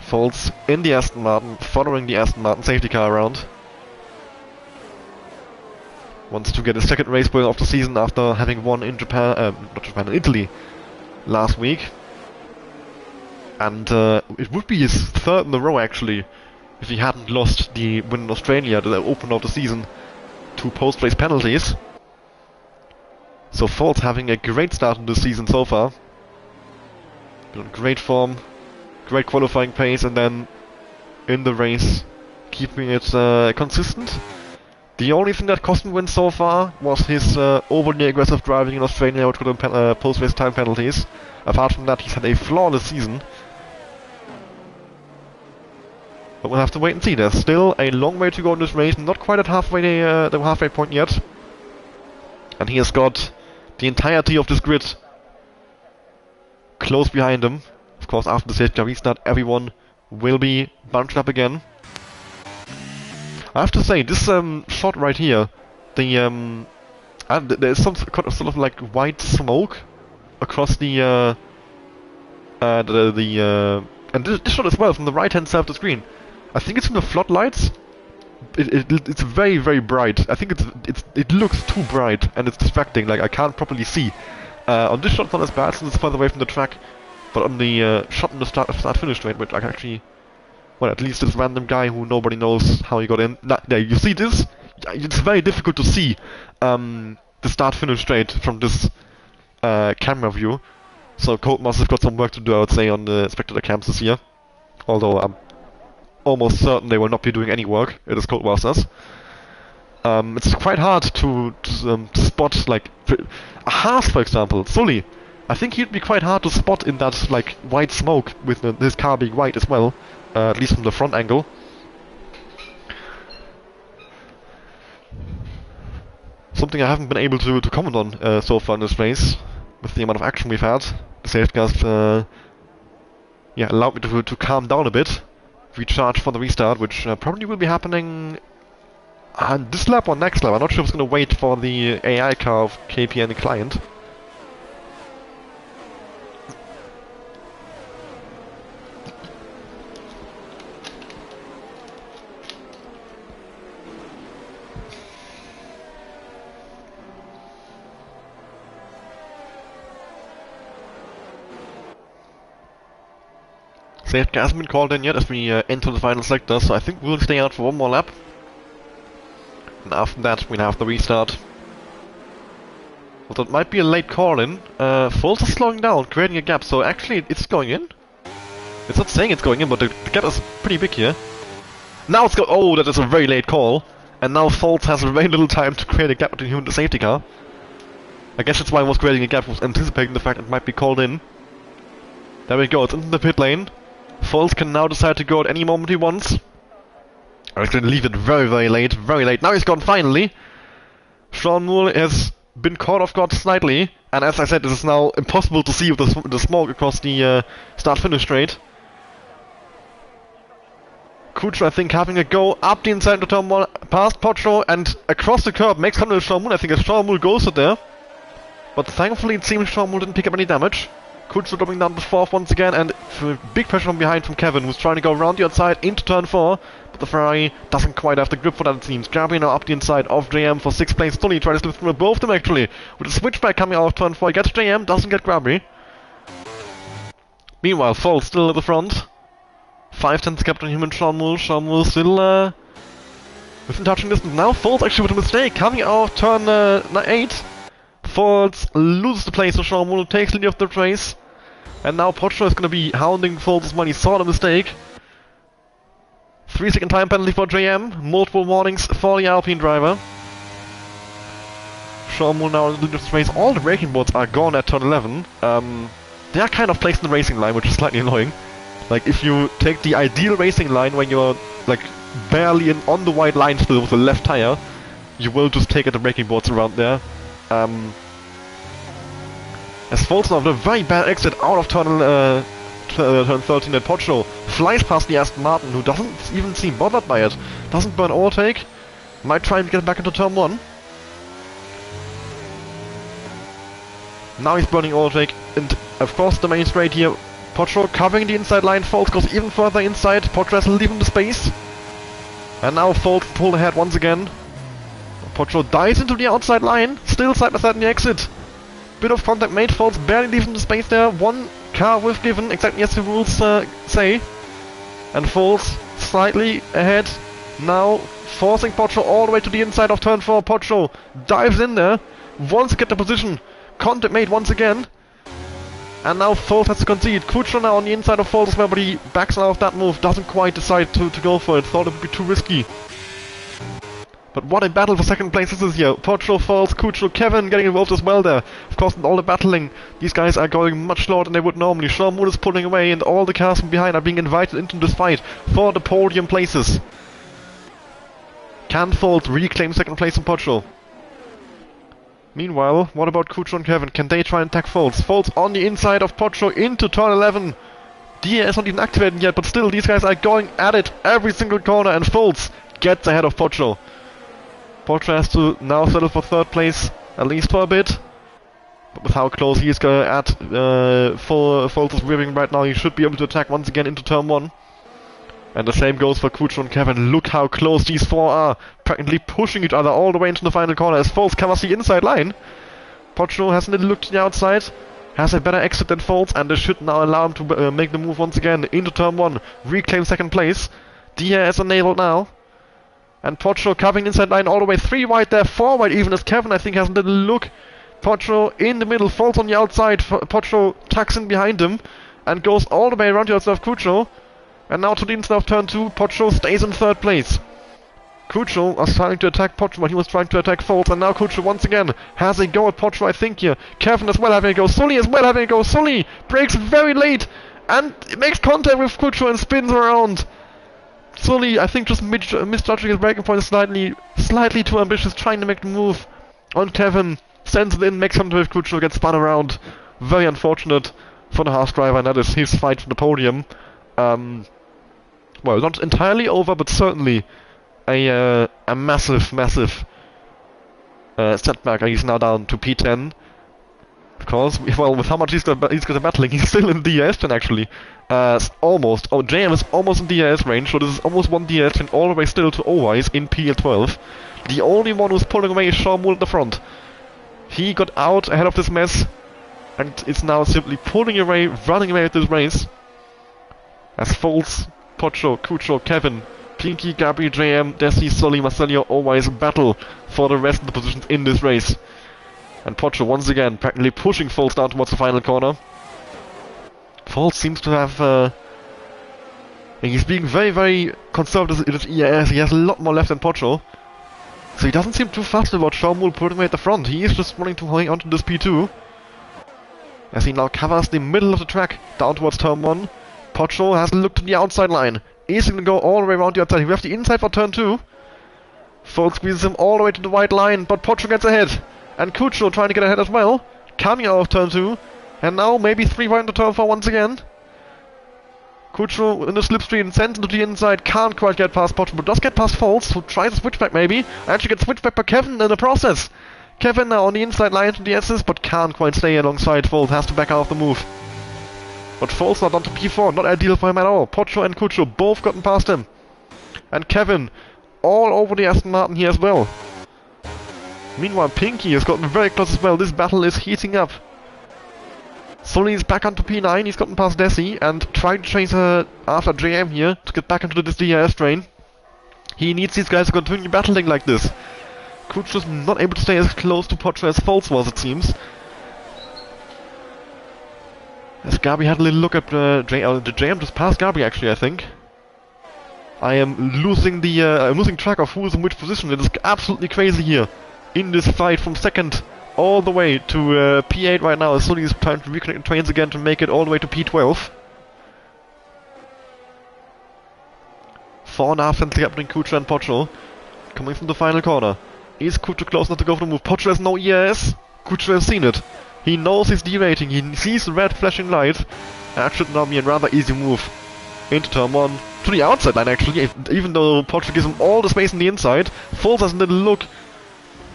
Foltz in the Aston Martin, following the Aston Martin safety car around. Wants to get a second race win of the season after having won in Japan, not Japan, in Italy last week. And it would be his 3rd in a row actually, if he hadn't lost the win in Australia that opened out the season to post-race penalties. So Foltz having a great start in this season so far. Been on great form, great qualifying pace, and then in the race keeping it consistent. The only thing that cost him wins so far was his overly aggressive driving in Australia, which got him post-race time penalties. Apart from that, he's had a flawless season. But we'll have to wait and see. There's still a long way to go in this race, not quite at the halfway point yet. And he has got the entirety of this grid close behind him. Of course, after the safety car restart, everyone will be bunched up again. I have to say, this shot right here, there's some sort of like white smoke across and this shot as well from the right hand side of the screen. I think it's from the floodlights. It's very, very bright. I think it looks too bright and it's distracting. Like I can't properly see. On this shot, it's not as bad since it's further away from the track, but on the shot in the start-finish straight, which I can actually. Well, at least this random guy who nobody knows how he got in. There, you see this? It's very difficult to see the start-finish straight from this camera view. So Codemasters have got some work to do, I would say, on the spectator cams this year. Although I'm almost certain they will not be doing any work. It is Codemasters. It's quite hard to spot, like, a Haas, for example, Sully. I think he'd be quite hard to spot in that, like, white smoke with his car being white as well. At least from the front angle. Something I haven't been able to comment on so far in this race, with the amount of action we've had. The safety cars, yeah, allowed me to calm down a bit, recharge for the restart, which probably will be happening on this lap or next lap. I'm not sure if it's going to wait for the AI car of KPN client. Safety car hasn't been called in yet as we enter the final sector, so I think we'll stay out for one more lap. And after that, we'll have the restart. Although it might be a late call-in. Foles is slowing down, creating a gap, so actually it's going in. It's not saying it's going in, but the gap is pretty big here. Now it's oh, that is a very late call. And now Foles has very little time to create a gap between him and the safety car. I guess that's why he was creating a gap, was anticipating the fact it might be called in. There we go, it's into the pit lane. Foles can now decide to go at any moment he wants. Or he's going to leave it very, very late, very late. Now he's gone finally! Sean Moore has been caught off guard slightly, and as I said, this is now impossible to see with the smoke across the start-finish straight. Kuchar, I think, having a go up the inside into turn 1, past Pocho, and across the curb, makes contact with Sean Moore. I think as Sean Moore goes it there. But thankfully it seems Sean Moore didn't pick up any damage. Kuchar dropping down to 4th once again, and big pressure from behind from Kevin, who's trying to go around the outside into turn 4, but the Ferrari doesn't quite have the grip for that, it seems. Gabriel now up the inside of JM for 6th place. Sully trying to slip through both of them actually, with a switchback coming out of turn 4. He gets JM, doesn't get Gabriel. Meanwhile, Foles still at the front. 5/10 gap between him and Sean Moore. Sean Moore still within touching distance. Now Foles actually with a mistake, coming out of turn 8. Foles loses the place, so Sean Moore takes lead of the race. And now Pocho is going to be hounding Foles when he saw the mistake. 3-second time penalty for JM. Multiple warnings for the Alpine driver. Sean Moore now in the lead of this race. All the braking boards are gone at turn 11. They are kind of placed in the racing line, which is slightly annoying. Like, if you take the ideal racing line when you're, like, barely on the white line still with the left tire, you will just take at the braking boards around there. As Foles now with a very bad exit out of turn 13 at Pocho flies past the Aston Martin, who doesn't even seem bothered by it. Doesn't burn overtake. Might try and get back into turn 1. Now he's burning overtake, and of course the main straight here. Pocho covering the inside line. Foles goes even further inside. Pocho has leaving the space. And now Foles pulled ahead once again. Pocho dives into the outside line, still side by side in the exit. Bit of contact made, Foles barely leaving the space there. One car with given, exactly as the rules say. And Foles slightly ahead, now forcing Pocho all the way to the inside of turn 4. Pocho dives in there, wants to get the position. Contact made once again. And now Foles has to concede. Kuchar now on the inside of Foles, but he backs out of that move, doesn't quite decide to go for it, thought it would be too risky. But what a battle for second place this is here. Pocho, Foles, Kuchar, Kevin getting involved as well there. Of course, in all the battling, these guys are going much slower than they would normally. Sean Moore is pulling away, and all the cars from behind are being invited into this fight for the podium places. Can Foles reclaim second place in Pocho? Meanwhile, what about Kuchar and Kevin? Can they try and attack Foles? Foles on the inside of Pocho into turn 11. DA is not even activated yet, but still, these guys are going at it every single corner, and Foles gets ahead of Pocho. Pocho has to now settle for 3rd place, at least for a bit. But with how close he is at Foles' rearing right now, he should be able to attack once again into turn 1. And the same goes for Kuchar and Kevin. Look how close these 4 are, practically pushing each other all the way into the final corner as Foles covers the inside line. Pocho has a little look to the outside, has a better exit than Foles, and this should now allow him to make the move once again into turn 1, reclaim second place. Dia is enabled now. And Pocho covering inside line all the way, 3 wide there, 4 wide even, as Kevin I think has a little look. Pocho in the middle, Foles on the outside, Pocho tucks in behind him, and goes all the way around the outside of Kuchar. And now to the inside of turn 2, Pocho stays in 3rd place. Kuchar was trying to attack Pocho when he was trying to attack Foles, and now Kuchar once again has a go at Pocho I think here. Kevin as well having a go, Sully as well having a go, Sully breaks very late, and it makes contact with Kuchar and spins around. Sully, I think, just misjudging his braking point slightly too ambitious, trying to make the move on Kevin. Sends it in, makes contact with Kuchar, gets spun around. Very unfortunate. for the Haas driver, and that is his fight for the podium. Well, not entirely over, but certainly a massive setback. He's now down to P10. Of course, well, with how much he's got battling, he's still in DRS then actually. Almost. Oh, JM is almost in DRS range, so this is almost one DRS and all the way still to Owais in PL12. The only one who's pulling away is Sean Moore at the front. He got out ahead of this mess, and is now simply pulling away, running away with this race. As Foltz, Pocho, Kucho, Kevin, Pinky, Gabby, JM, Desi, Sully, Marcelio, Owais battle for the rest of the positions in this race. And Pocho once again practically pushing Foltz down towards the final corner. Foltz seems to have... he's being very conservative in his EAS. He has a lot more left than Pocho. So he doesn't seem too fussed about Schaumul putting away at the front. He is just wanting to hang onto this P2. As he now covers the middle of the track down towards turn 1. Pocho has looked to the outside line. Is he going to go all the way around the outside? We have the inside for turn 2. Foltz squeezes him all the way to the white line, but Pocho gets ahead. And Kucho trying to get ahead as well, coming out of turn 2, and now maybe 3 right into turn 4 once again. Kucho in the slipstream, sends into the inside, can't quite get past Pocho, but does get past Foltz, who tries a switchback maybe, actually gets switchback by Kevin in the process. Kevin now on the inside line to the S's, but can't quite stay alongside Foltz, has to back out of the move. But Foltz now down to P4, not ideal for him at all. Pocho and Kucho both gotten past him. And Kevin all over the Aston Martin here as well. Meanwhile, Pinky has gotten very close as well. This battle is heating up. Sully is back onto P9. He's gotten past Desi and trying to chase her after JM here to get back into this DRS train. He needs these guys to continue battling like this. Kucho's not able to stay as close to Pocho as Foltz was, it seems. As Gabi had a little look at the JM just passed Gabi actually, I think. I am losing track of who is in which position. It is absolutely crazy here. In this fight from second all the way to P8 right now, as Sully is trying to reconnect the trains again to make it all the way to P12. 4.5 seconds gap between Kucho and Pocho. Coming from the final corner. Is Kucho close enough to go for the move? Pocho has no ERS. Kucho has seen it. He knows he's derating. He sees the red flashing light. That should now be a rather easy move. Into turn 1. To the outside line actually, even though Pocho gives him all the space on the inside. Foltz has a little look.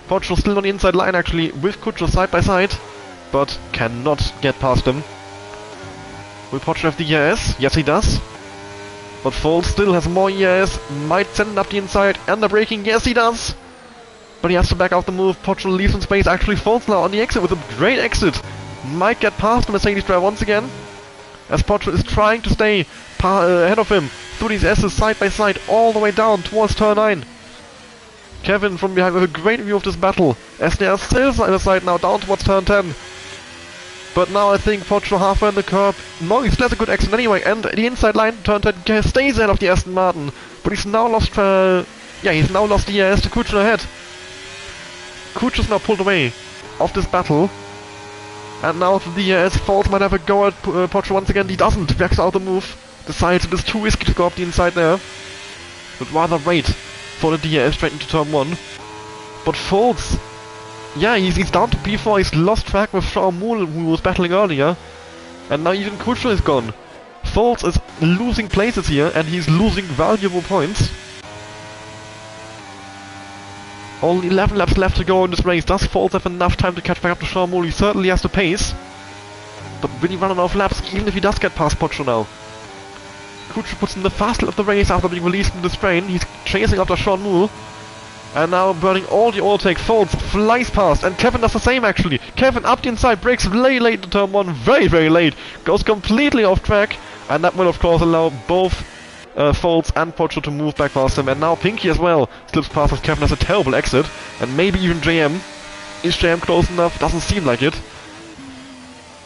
Pocho still on the inside line actually, with Kucho side by side, but cannot get past him. Will Pocho have the ERS? Yes he does. But Foltz still has more ERS, might send it up the inside, and the braking, yes he does! But he has to back out the move. Pocho leaves in space, actually Foltz now on the exit with a great exit. Might get past the Mercedes driver once again, as Pocho is trying to stay ahead of him through these S's side by side all the way down towards turn 9. Kevin from behind with a great view of this battle, as they are still side by side now, down towards turn 10. But now I think Pocho halfway on the curb. No, he still has a good exit anyway, and the inside line, turn 10, stays ahead of the Aston Martin. But he's now lost, he's now lost the ERS to Kucho ahead. Kucho's now pulled away of this battle. And now the ERS, Foltz might have a go at Pocho once again. He doesn't, backs out the move. Decides it is too risky to go up the inside there. Would rather wait for the DRS straight into turn 1. But Foltz, yeah, he's down to P4, he's lost track with Sean Moore, who was battling earlier. And now even Kucho is gone. Foltz is losing places here, and he's losing valuable points. Only 11 laps left to go in this race. Does Foltz have enough time to catch back up to Sean Moore? He certainly has the pace. But will he run enough laps, even if he does get past Pocho now? Kucho puts in the fast lap of the race after being released from this train. He's chasing after Sean Moore. And now burning all the oil take. Foltz flies past, and Kevin does the same actually. Kevin up the inside, breaks very late to turn 1, very late. Goes completely off track, and that will of course allow both Foltz and Pocho to move back past him. And now Pinky as well slips past as Kevin has a terrible exit. And maybe even JM. Is JM close enough? Doesn't seem like it.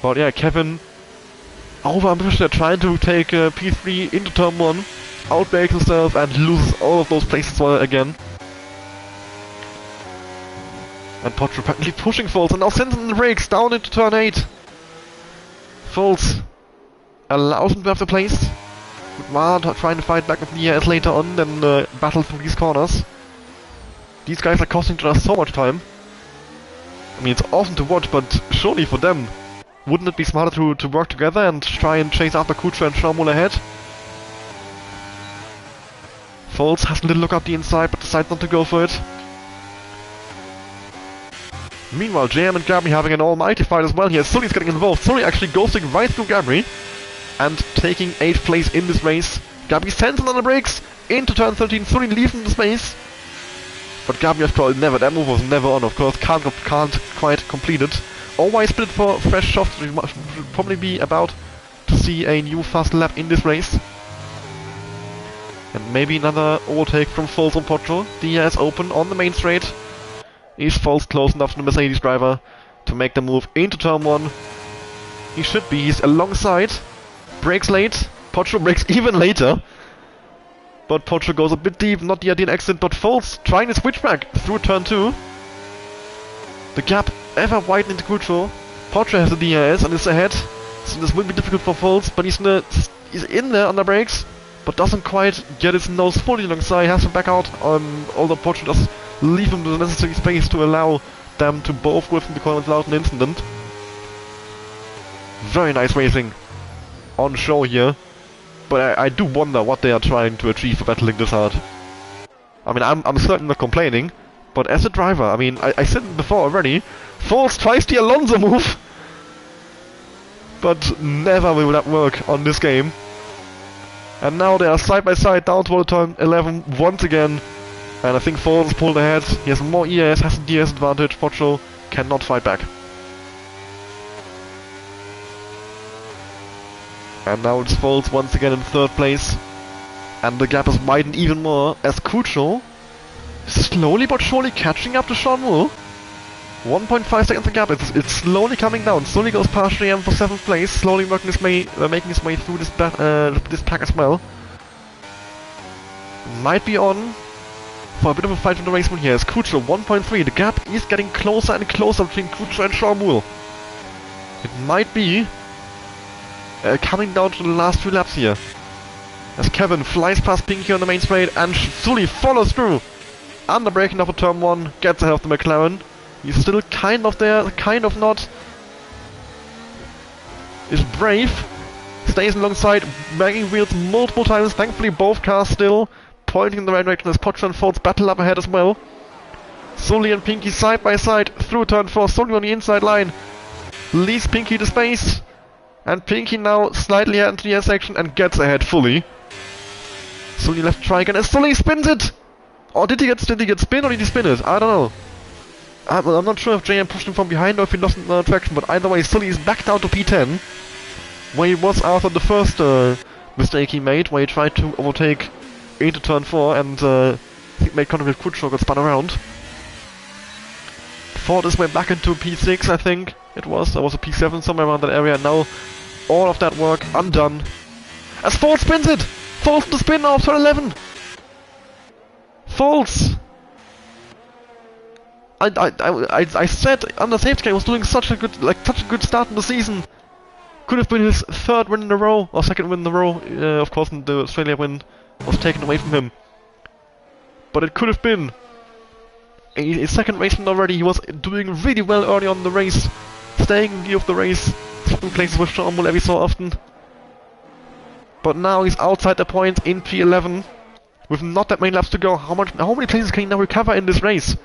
But yeah, Kevin overambitious there, trying to take P3 into turn 1. Outbreaks himself and loses all of those places again. And Pocho practically pushing Foltz and now sends in the brakes down into turn 8. Foltz allows him to have the place. Would rather trying to fight back with the ERS later on than battle through these corners. These guys are costing each other so much time. I mean, it's awesome to watch, but surely for them, Wouldn't it be smarter to work together and try and chase after Kutscher and Schaumul ahead? Foles has a little look up the inside, but decides not to go for it. Meanwhile, JM and Gabri having an almighty fight as well here. Sully's getting involved. Sully actually ghosting right through Gabri and taking 8th place in this race. Gabri sends it on the brakes into turn 13. Sully leaving the space. But Gabri, of course, that move was never on, of course. Can't quite complete it. Always split for fresh shafts. We should probably be about to see a new fast lap in this race. And maybe another overtake from Foles on Pocho. DRS open on the main straight. Is Foles close enough to the Mercedes driver to make the move into turn 1? He should be. He's alongside. Brakes late. Pocho brakes even later. But Pocho goes a bit deep. Not the ideal exit, but Foles trying to switch back through turn 2. The gap ever widening to Kutscher. Pocho has the DRS and is ahead. So this will be difficult for Foles, but he's in there on the brakes. But doesn't quite get his nose fully alongside. Has to back out. Although Pocho does leave him the necessary space to allow them to both go from the corner without an incident. Very nice racing on show here. But I do wonder what they are trying to achieve for battling this hard. I mean, I'm certainly not complaining. But as a driver, I mean, I said it before already. Foles tries the Alonso move. But never will that work on this game. And now they are side by side down toward turn 11 once again. And I think Foles pulled ahead. He has more ES, has a DS advantage. Pocho cannot fight back. And now it's Foles once again in 3rd place. And the gap is widened even more as Kutscher slowly but surely catching up to Schaumul. 1.5 seconds the gap. It's slowly coming down. Slowly goes past JM for 7th place. Slowly making his way through this pack as well. Might be on for a bit of a fight from the raceman here. As Kutscher 1.3. The gap is getting closer and closer between Kutscher and Schaumul. It might be coming down to the last few laps here. As Kevin flies past Pinky on the main straight and Sully follows through. Under braking off of turn 1, gets ahead of the McLaren. He's still kind of there, kind of not. Is brave. Stays alongside, banging wheels multiple times. Thankfully both cars still pointing in the right direction as Pocho and Foles battle up ahead as well. Sully and Pinky side by side through turn 4. Sully on the inside line. Leaves Pinky to space. And Pinky now slightly ahead into the section and gets ahead fully. Sully left try again as Sully spins it! Or did he get spin or did he spin it? I don't know. I'm not sure if JM pushed him from behind or if he lost traction, but either way Sully is back down to P10. Where he was after the first mistake he made, where he tried to overtake into turn 4 and he made contact with Kutscher, got spun around. Fought his way back into P6, I think it was. There was a P7 somewhere around that area, and now all of that work undone. As Foles spins it! Foles to spin now of turn 11! Foles! I said under safety car he was doing such a good start in the season. Could have been his 3rd win in a row, or 2nd win in a row. Of course, the Australia win was taken away from him. But it could have been a 2nd race win already. He was doing really well early on in the race, staying in view of the race, swapping places with Schaumul every so often. But now he's outside the point in P11, with not that many laps to go. How many places can he now recover in this race?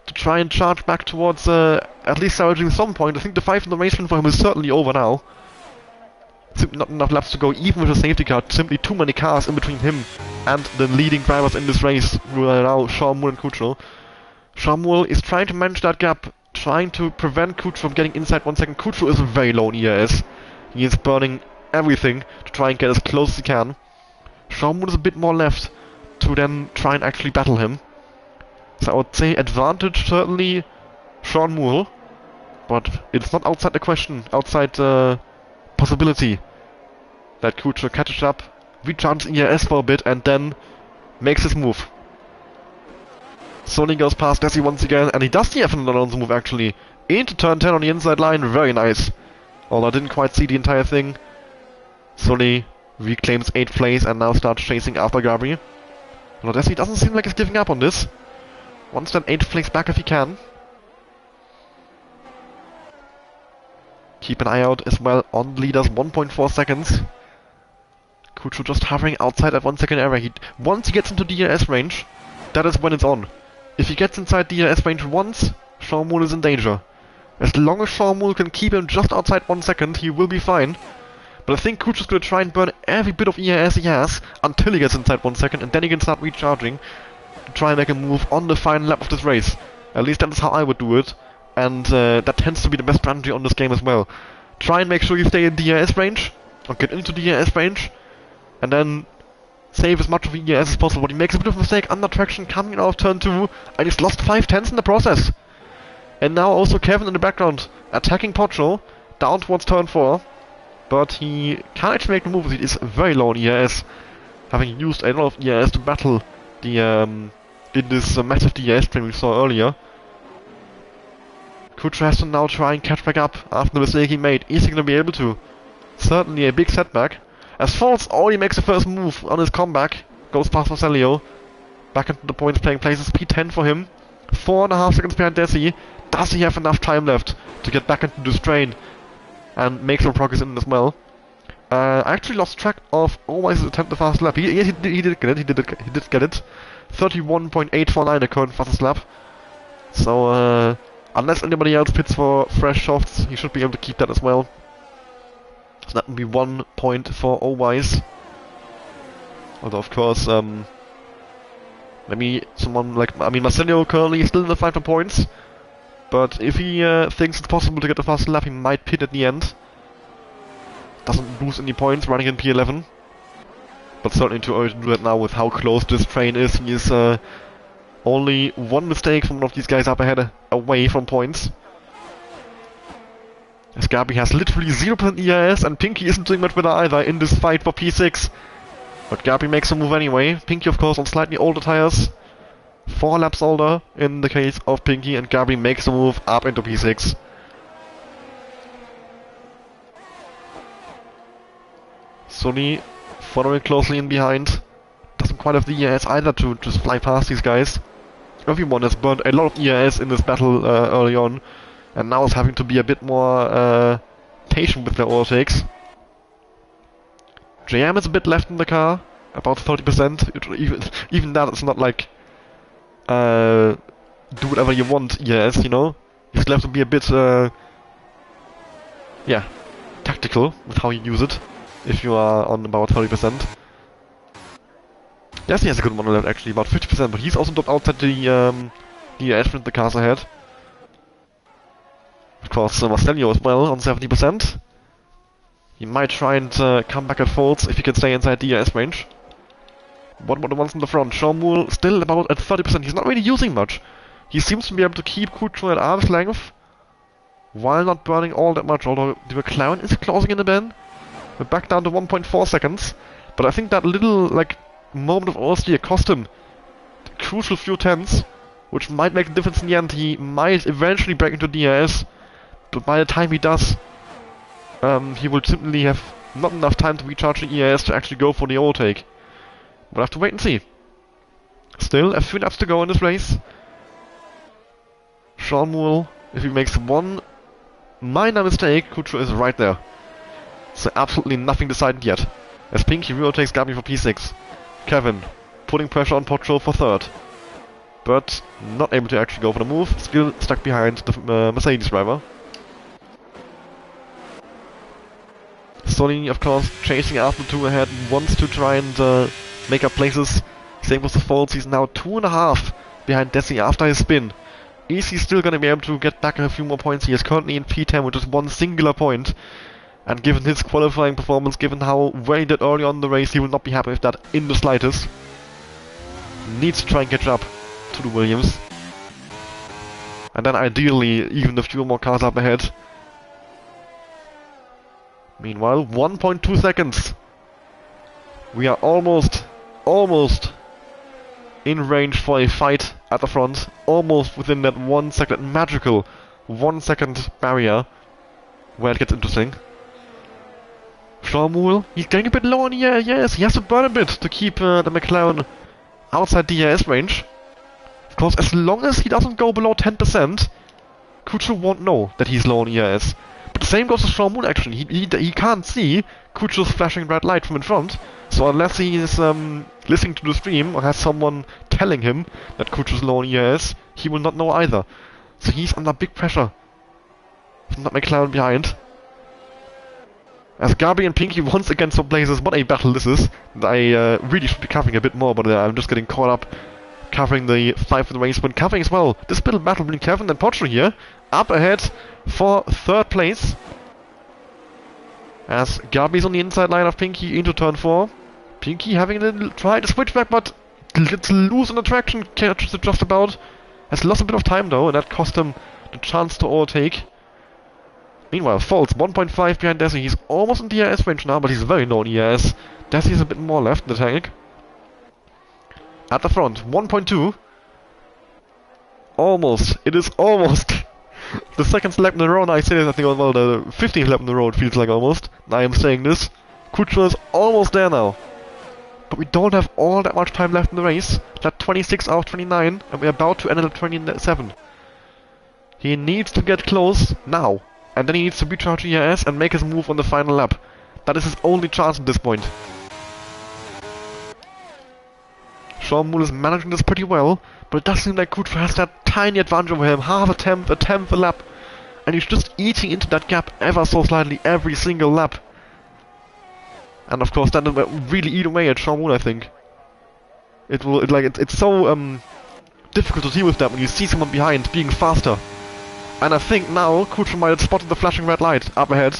To try and charge back towards at least salvaging some point. I think the 5 in the race win for him is certainly over now. Simply not enough laps to go, even with a safety car. Simply too many cars in between him and the leading drivers in this race, who are now Schaumul and Kutscher. Schaumul is trying to manage that gap, trying to prevent Kutscher from getting inside 1 second. Kutscher is very low in ERS. He is burning everything to try and get as close as he can. Schaumul is a bit more left to then try and actually battle him. So I would say advantage certainly Schaumul, but it's not outside the question, outside the possibility that Kutscher catches up, recharges ERS for a bit and then makes his move. Sully goes past Desi once again and he does the F1 Alonso move actually, into turn 10 on the inside line, very nice. Although I didn't quite see the entire thing. Sully reclaims 8th place and now starts chasing after Gabri. Well, Desi doesn't seem like he's giving up on this. Wants that 8th place back if he can. Keep an eye out as well on leaders, 1.4 seconds. Kucho just hovering outside that 1 second area. Once he gets into DRS range, that is when it's on. If he gets inside DRS range once, Sean Moore is in danger. As long as Sean Moore can keep him just outside 1 second, he will be fine. But I think Kucho's gonna try and burn every bit of ERS he has until he gets inside 1 second, and then he can start recharging to try and make a move on the final lap of this race. At least that is how I would do it, and that tends to be the best strategy on this game as well. Try and make sure you stay in DRS range, or get into DRS range, and then save as much of ERS as possible. But he makes a bit of a mistake under traction coming out of turn 2, and he's lost 5 tenths in the process. And now also Kevin in the background, attacking Pocho, down towards turn 4. But he can't actually make the move, it is very low on ERS, having used a lot of ERS to battle the, in this massive DRS train we saw earlier. Kucho has to now try and catch back up after the mistake he made. Is he going to be able to? Certainly a big setback. As Falls already makes the first move on his comeback, goes past Marcelio, back into the points playing places, P10 for him, 4.5 seconds behind Desi. Does he have enough time left to get back into this train and make some progress in it as well? I actually lost track of always attempt the fast lap. He did get it, he did get it. 31.849 the current fastest lap. So unless anybody else pits for fresh softs, he should be able to keep that as well. So that would be 1 point for Owise. Although of course, maybe someone like, Marcelio currently is still in the fight for points. But if he thinks it's possible to get the fast lap, he might pit at the end. Doesn't lose any points running in P11. But certainly too early to do that now with how close this train is. He is only 1 mistake from one of these guys up ahead, away from points. As Gabi has literally 0% ERS, and Pinky isn't doing much better either in this fight for P6. But Gabi makes a move anyway. Pinky of course on slightly older tires. 4 laps older in the case of Pinky, and Gabi makes a move up into P6. Sully following closely in behind. Doesn't quite have the ERS either to just fly past these guys. Everyone has burned a lot of ERS in this battle early on, and now is having to be a bit more patient with their overtakes. JM is a bit left in the car, about 30%. Even that is not like do whatever you want ERS, you know? You still have to be a bit yeah, tactical with how you use it if you are on about 30%. Yes, he has a good one left actually, about 50%, but he's also dropped outside the ERS with the cars ahead. Of course, Marcelio as well on 70%. He might try and come back at faults if he can stay inside the ERS range. What about the ones in the front? Shawmul still about at 30%. He's not really using much. He seems to be able to keep Kucho at arm's length while not burning all that much, although the McLaren is closing in a bend. We're back down to 1.4 seconds. But I think that little, like, moment of oversteer cost him the crucial few tenths, which might make a difference in the end. He might eventually break into DRS, but by the time he does, he will simply have not enough time to recharge the ERS to actually go for the overtake. We'll have to wait and see. Still, a few laps to go in this race. Sean Moore, if he makes one minor mistake, Kucho is right there. So absolutely nothing decided yet. As Pinky re-overtakes Gabi for P6. Kevin, putting pressure on Pocho for 3rd. But not able to actually go for the move, still stuck behind the Mercedes driver. Sonny, of course, chasing after 2 ahead, wants to try and make up places. Same with the faults, he's now 2.5 behind Desi after his spin. Is he still going to be able to get back a few more points? He is currently in P10 with just 1 singular point. And given his qualifying performance, given how well he did early on in the race, he will not be happy with that in the slightest. Needs to try and catch up to the Williams. And then ideally, even a few more cars up ahead. Meanwhile, 1.2 seconds. We are almost in range for a fight at the front. Almost within that 1 second, magical 1 second barrier where it gets interesting. Shawmul, he's getting a bit low on the ERS. He has to burn a bit to keep the McLaren outside the ERS range. Of course, as long as he doesn't go below 10%, Kucho won't know that he's low on ERS. But at the Same goes to Sean Moon actually. He can't see Kucho's flashing red light from in front, so unless he is listening to the stream or has someone telling him that Kucho's low on ES, he will not know either. So he's under big pressure from that McLaren behind. As Gabi and Pinky once again swap places, what a battle this is. I really should be covering a bit more, but I'm just getting caught up covering the 5 for the race, but covering as well this little battle between Kevin and Pocho here, up ahead for 3rd place. As Gabi's on the inside line of Pinky into turn 4. Pinky having a little try to switch back, but it's loose on the traction, catches it just about. Has lost a bit of time though, and that cost him the chance to overtake. Meanwhile, Foltz 1.5 behind Desi. He's almost in the ES range now, but he's very low in ES. Desi's a bit more left in the tank. At the front, 1.2. Almost. It is almost. The 2nd lap in a row, and I say this, I think, well, the 15th lap in a row, it feels like almost. I am saying this. Kucho is almost there now. But we don't have all that much time left in the race. Lap 26 out of 29, and we're about to end at 27. He needs to get close now. And then he needs to recharge ES and make his move on the final lap. That is his only chance at this point. Sean Moon is managing this pretty well, but it does seem like Kucho has that tiny advantage over him. Half a tenth a lap. And he's just eating into that gap ever so slightly every single lap. And of course that will really eat away at Sean Moon, I think. It's so difficult to deal with that when you see someone behind being faster. And I think now Kucho might have spotted the flashing red light up ahead.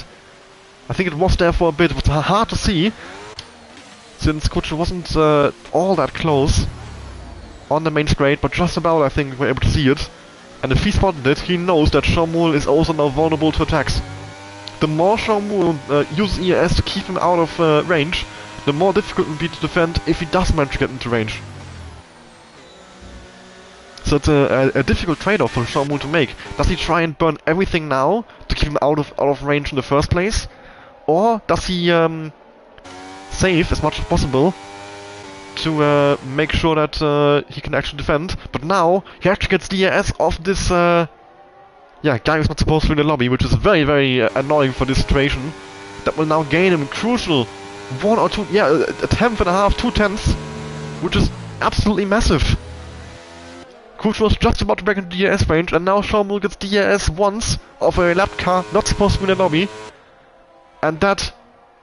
I think it was there for a bit. It was hard to see, since Kucho wasn't all that close on the main straight, but just about I think we're able to see it. And if he spotted it, he knows that Sean Moon is also now vulnerable to attacks. The more Sean Moon uses ES to keep him out of range, the more difficult it will be to defend if he does manage to get into range. So it's a difficult trade-off for Sean Moon to make. Does he try and burn everything now to keep him out of range in the first place? Or does he save as much as possible to make sure that he can actually defend? But now he actually gets DRS off this guy who's not supposed to be in the lobby, which is very, very annoying for this situation. That will now gain him crucial 1 or 2, a tenth and a half, 2 tenths, which is absolutely massive. Kucho was just about to break into DRS range, and now Sean Moon gets DRS once of a lapped car not supposed to be in the lobby. And that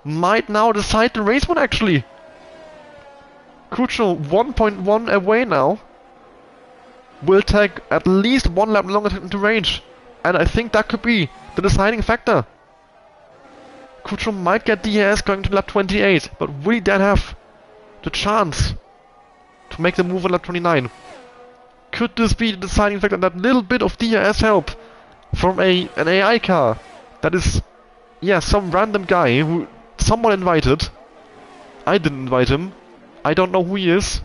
might now decide the race one, actually. Kucho 1.1 away now. Will take at least 1 lap longer to get into range. And I think that could be the deciding factor. Kucho might get DRS going to lap 28, but will he then have the chance to make the move on lap 29? Could this be the deciding factor? That little bit of DRS help from an AI car that is, some random guy who someone invited. I didn't invite him. I don't know who he is.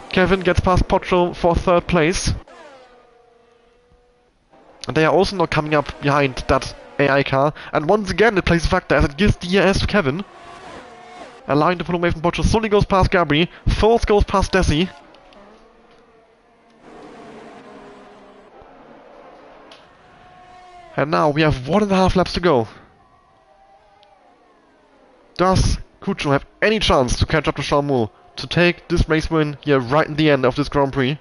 Kevin gets past Pocho for 3rd place. And they are also not coming up behind that AI car. And once again it plays a factor as it gives DRS to Kevin, allowing to pull away from Pocho. Sully goes past Gabri. Fourth goes past Desi. And now we have 1.5 laps to go. Does Kucho have any chance to catch up to Sean Moon to take this race win here right in the end of this Grand Prix?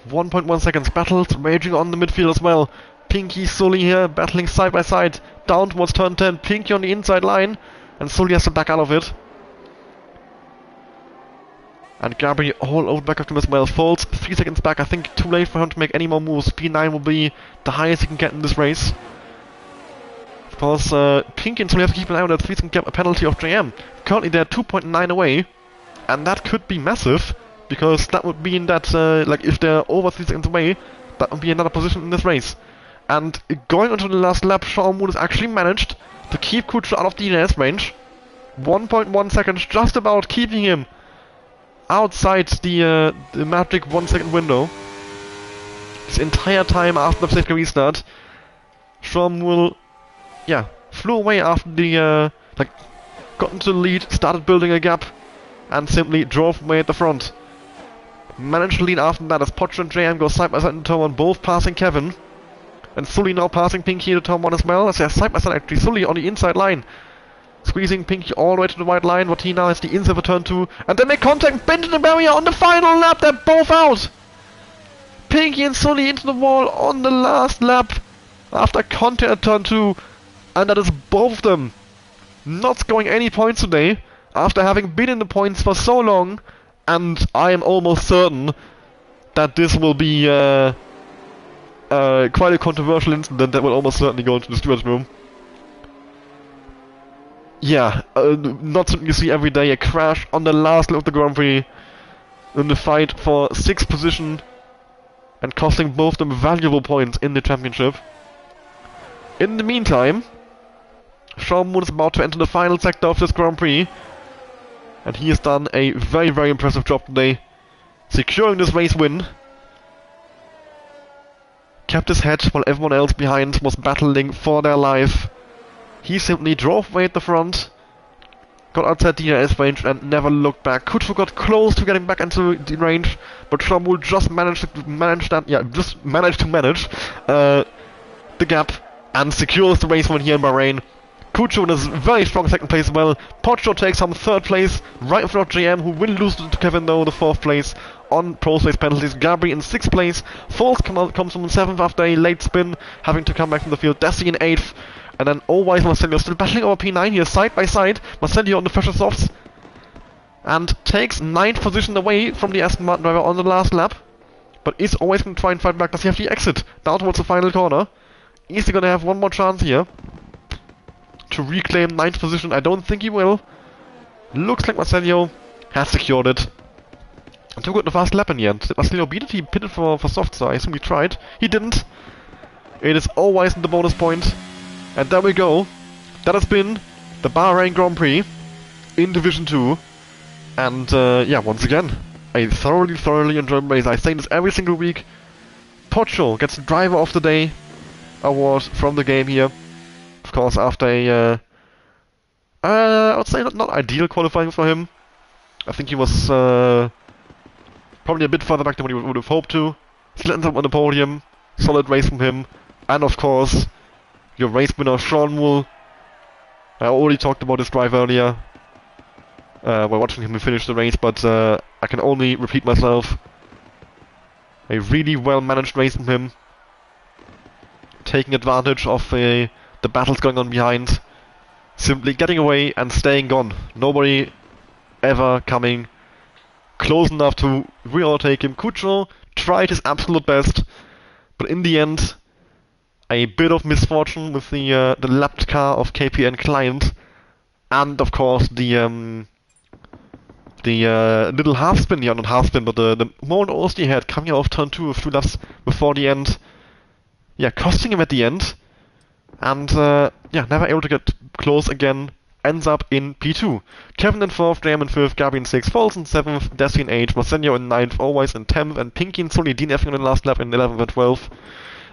1.1 seconds. Battles raging on the midfield as well. Pinky, Sully here battling side by side down towards turn 10. Pinky on the inside line, and Sully has to back out of it. And Gabri all over back of him as well. Foltz 3 seconds back. I think too late for him to make any more moves. P9 will be the highest he can get in this race. Of course, Pinky and Sully have to keep an eye on that 3 second gap penalty of JM. Currently they're 2.9 away. And that could be massive, because that would mean that, if they're over 3 seconds away, that would be another position in this race. And going onto the last lap, Sean Moon has actually managed to keep Kucho out of DNS range. 1.1 seconds, just about keeping him outside the magic 1 second window. This entire time after the safety restart, Sean Moon, flew away after the, got into the lead, started building a gap, and simply drove away at the front. managed to lead after that as Pocho and JM go side by side in turn 1, both passing Kevin. And Sully now passing Pinky into turn 1 as well, as they're side by side actually. Sully on the inside line, squeezing Pinky all the way to the white line, but he now has the inside for turn 2. And they make contact, bend to the barrier on the final lap, they're both out! Pinky and Sully into the wall on the last lap after contact at turn 2. And that is both of them not scoring any points today after having been in the points for so long. And I am almost certain that this will be quite a controversial incident that will almost certainly go into the stewards room. Yeah, not something you see every day. A crash on the last lap of the Grand Prix in the fight for 6th position and costing both them valuable points in the championship. In the meantime, Sean Moon is about to enter the final sector of this Grand Prix, and he has done a very, very impressive job today, securing this race win. Kept his head while everyone else behind was battling for their life. He simply drove away at the front, got outside DRS range and never looked back. Kucho got close to getting back into the range, but Shamul just managed to manage the gap and secures the race win here in Bahrain. Kucho in a very strong 2nd place as well. Pocho takes home 3rd place, right in front of JM, who will lose to Kevin though, the 4th place on pro race penalties. Gabri in 6th place. 4th comes from 7th after a late spin, having to come back from the field. Desi in 8th. And then always Marcelio still battling over P9 here, side by side. Marcelio on the fresher softs. And takes 9th position away from the Aston Martin driver on the last lap. But is always going to try and fight back. Does he have the exit down towards the final corner? Is he going to have one more chance here to reclaim 9th position? I don't think he will. Looks like Marcelio has secured it. And took it the fast lap in the end. Did Marcelio beat it? He pitted for soft, so I assume he tried. He didn't. It is always in the bonus point. And there we go. That has been the Bahrain Grand Prix in Division 2. And yeah, once again, a thoroughly enjoyable race. I say this every single week. Pocho gets the Driver of the Day award from the game here. Of course, after a I would say not ideal qualifying for him. I think he was probably a bit further back than what he would have hoped to. Still ends up on the podium. Solid race from him. And of course, your race winner, Sean Moore. I already talked about this drive earlier while watching him finish the race, but I can only repeat myself. A really well-managed race from him. Taking advantage of the battles going on behind. Simply getting away and staying gone. Nobody ever coming close enough to re-overtake him. Kucho tried his absolute best, but in the end, a bit of misfortune with the lapped car of KPN Client, and of course the little half spin, yeah, not half spin, but the moment Osti had coming out of turn 2 a few laps before the end, yeah, costing him at the end, and yeah, never able to get close again. Ends up in P2. Kevin in 4th, JM in 5th, Gabi in 6th, Foles in 7th, Desi in 8th, Marsenio in 9th, always in 10th, and Pinky and Sully DNFing on the last lap in 11th and 12th.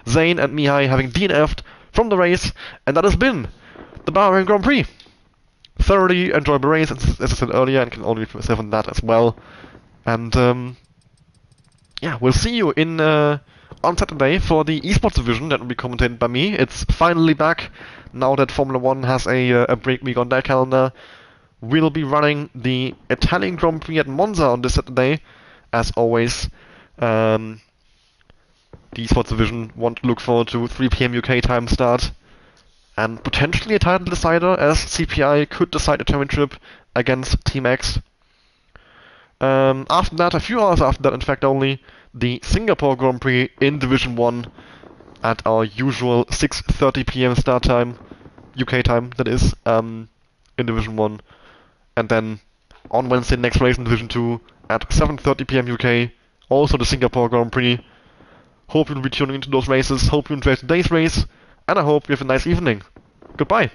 Zane and Mihai having DNF'd from the race, and that has been the Bahrain Grand Prix. Thoroughly enjoyable race, as I said earlier, and can only repeat myself on that as well. And yeah, we'll see you in on Saturday for the esports division that will be commentated by me. It's finally back now that Formula 1 has a break week on their calendar. We'll be running the Italian Grand Prix at Monza on this Saturday, as always. The esports division want to look forward to 3 PM UK time start, and potentially a title decider, as CPI could decide a championship against Team X. After that, a few hours after that, in fact, only the Singapore Grand Prix in Division 1 at our usual 6:30 PM start time, UK time, that is, in Division 1. And then on Wednesday, next race in Division 2 at 7:30 PM UK, also the Singapore Grand Prix. Hope you'll be tuning into those races, hope you enjoyed today's race, and I hope you have a nice evening. Goodbye!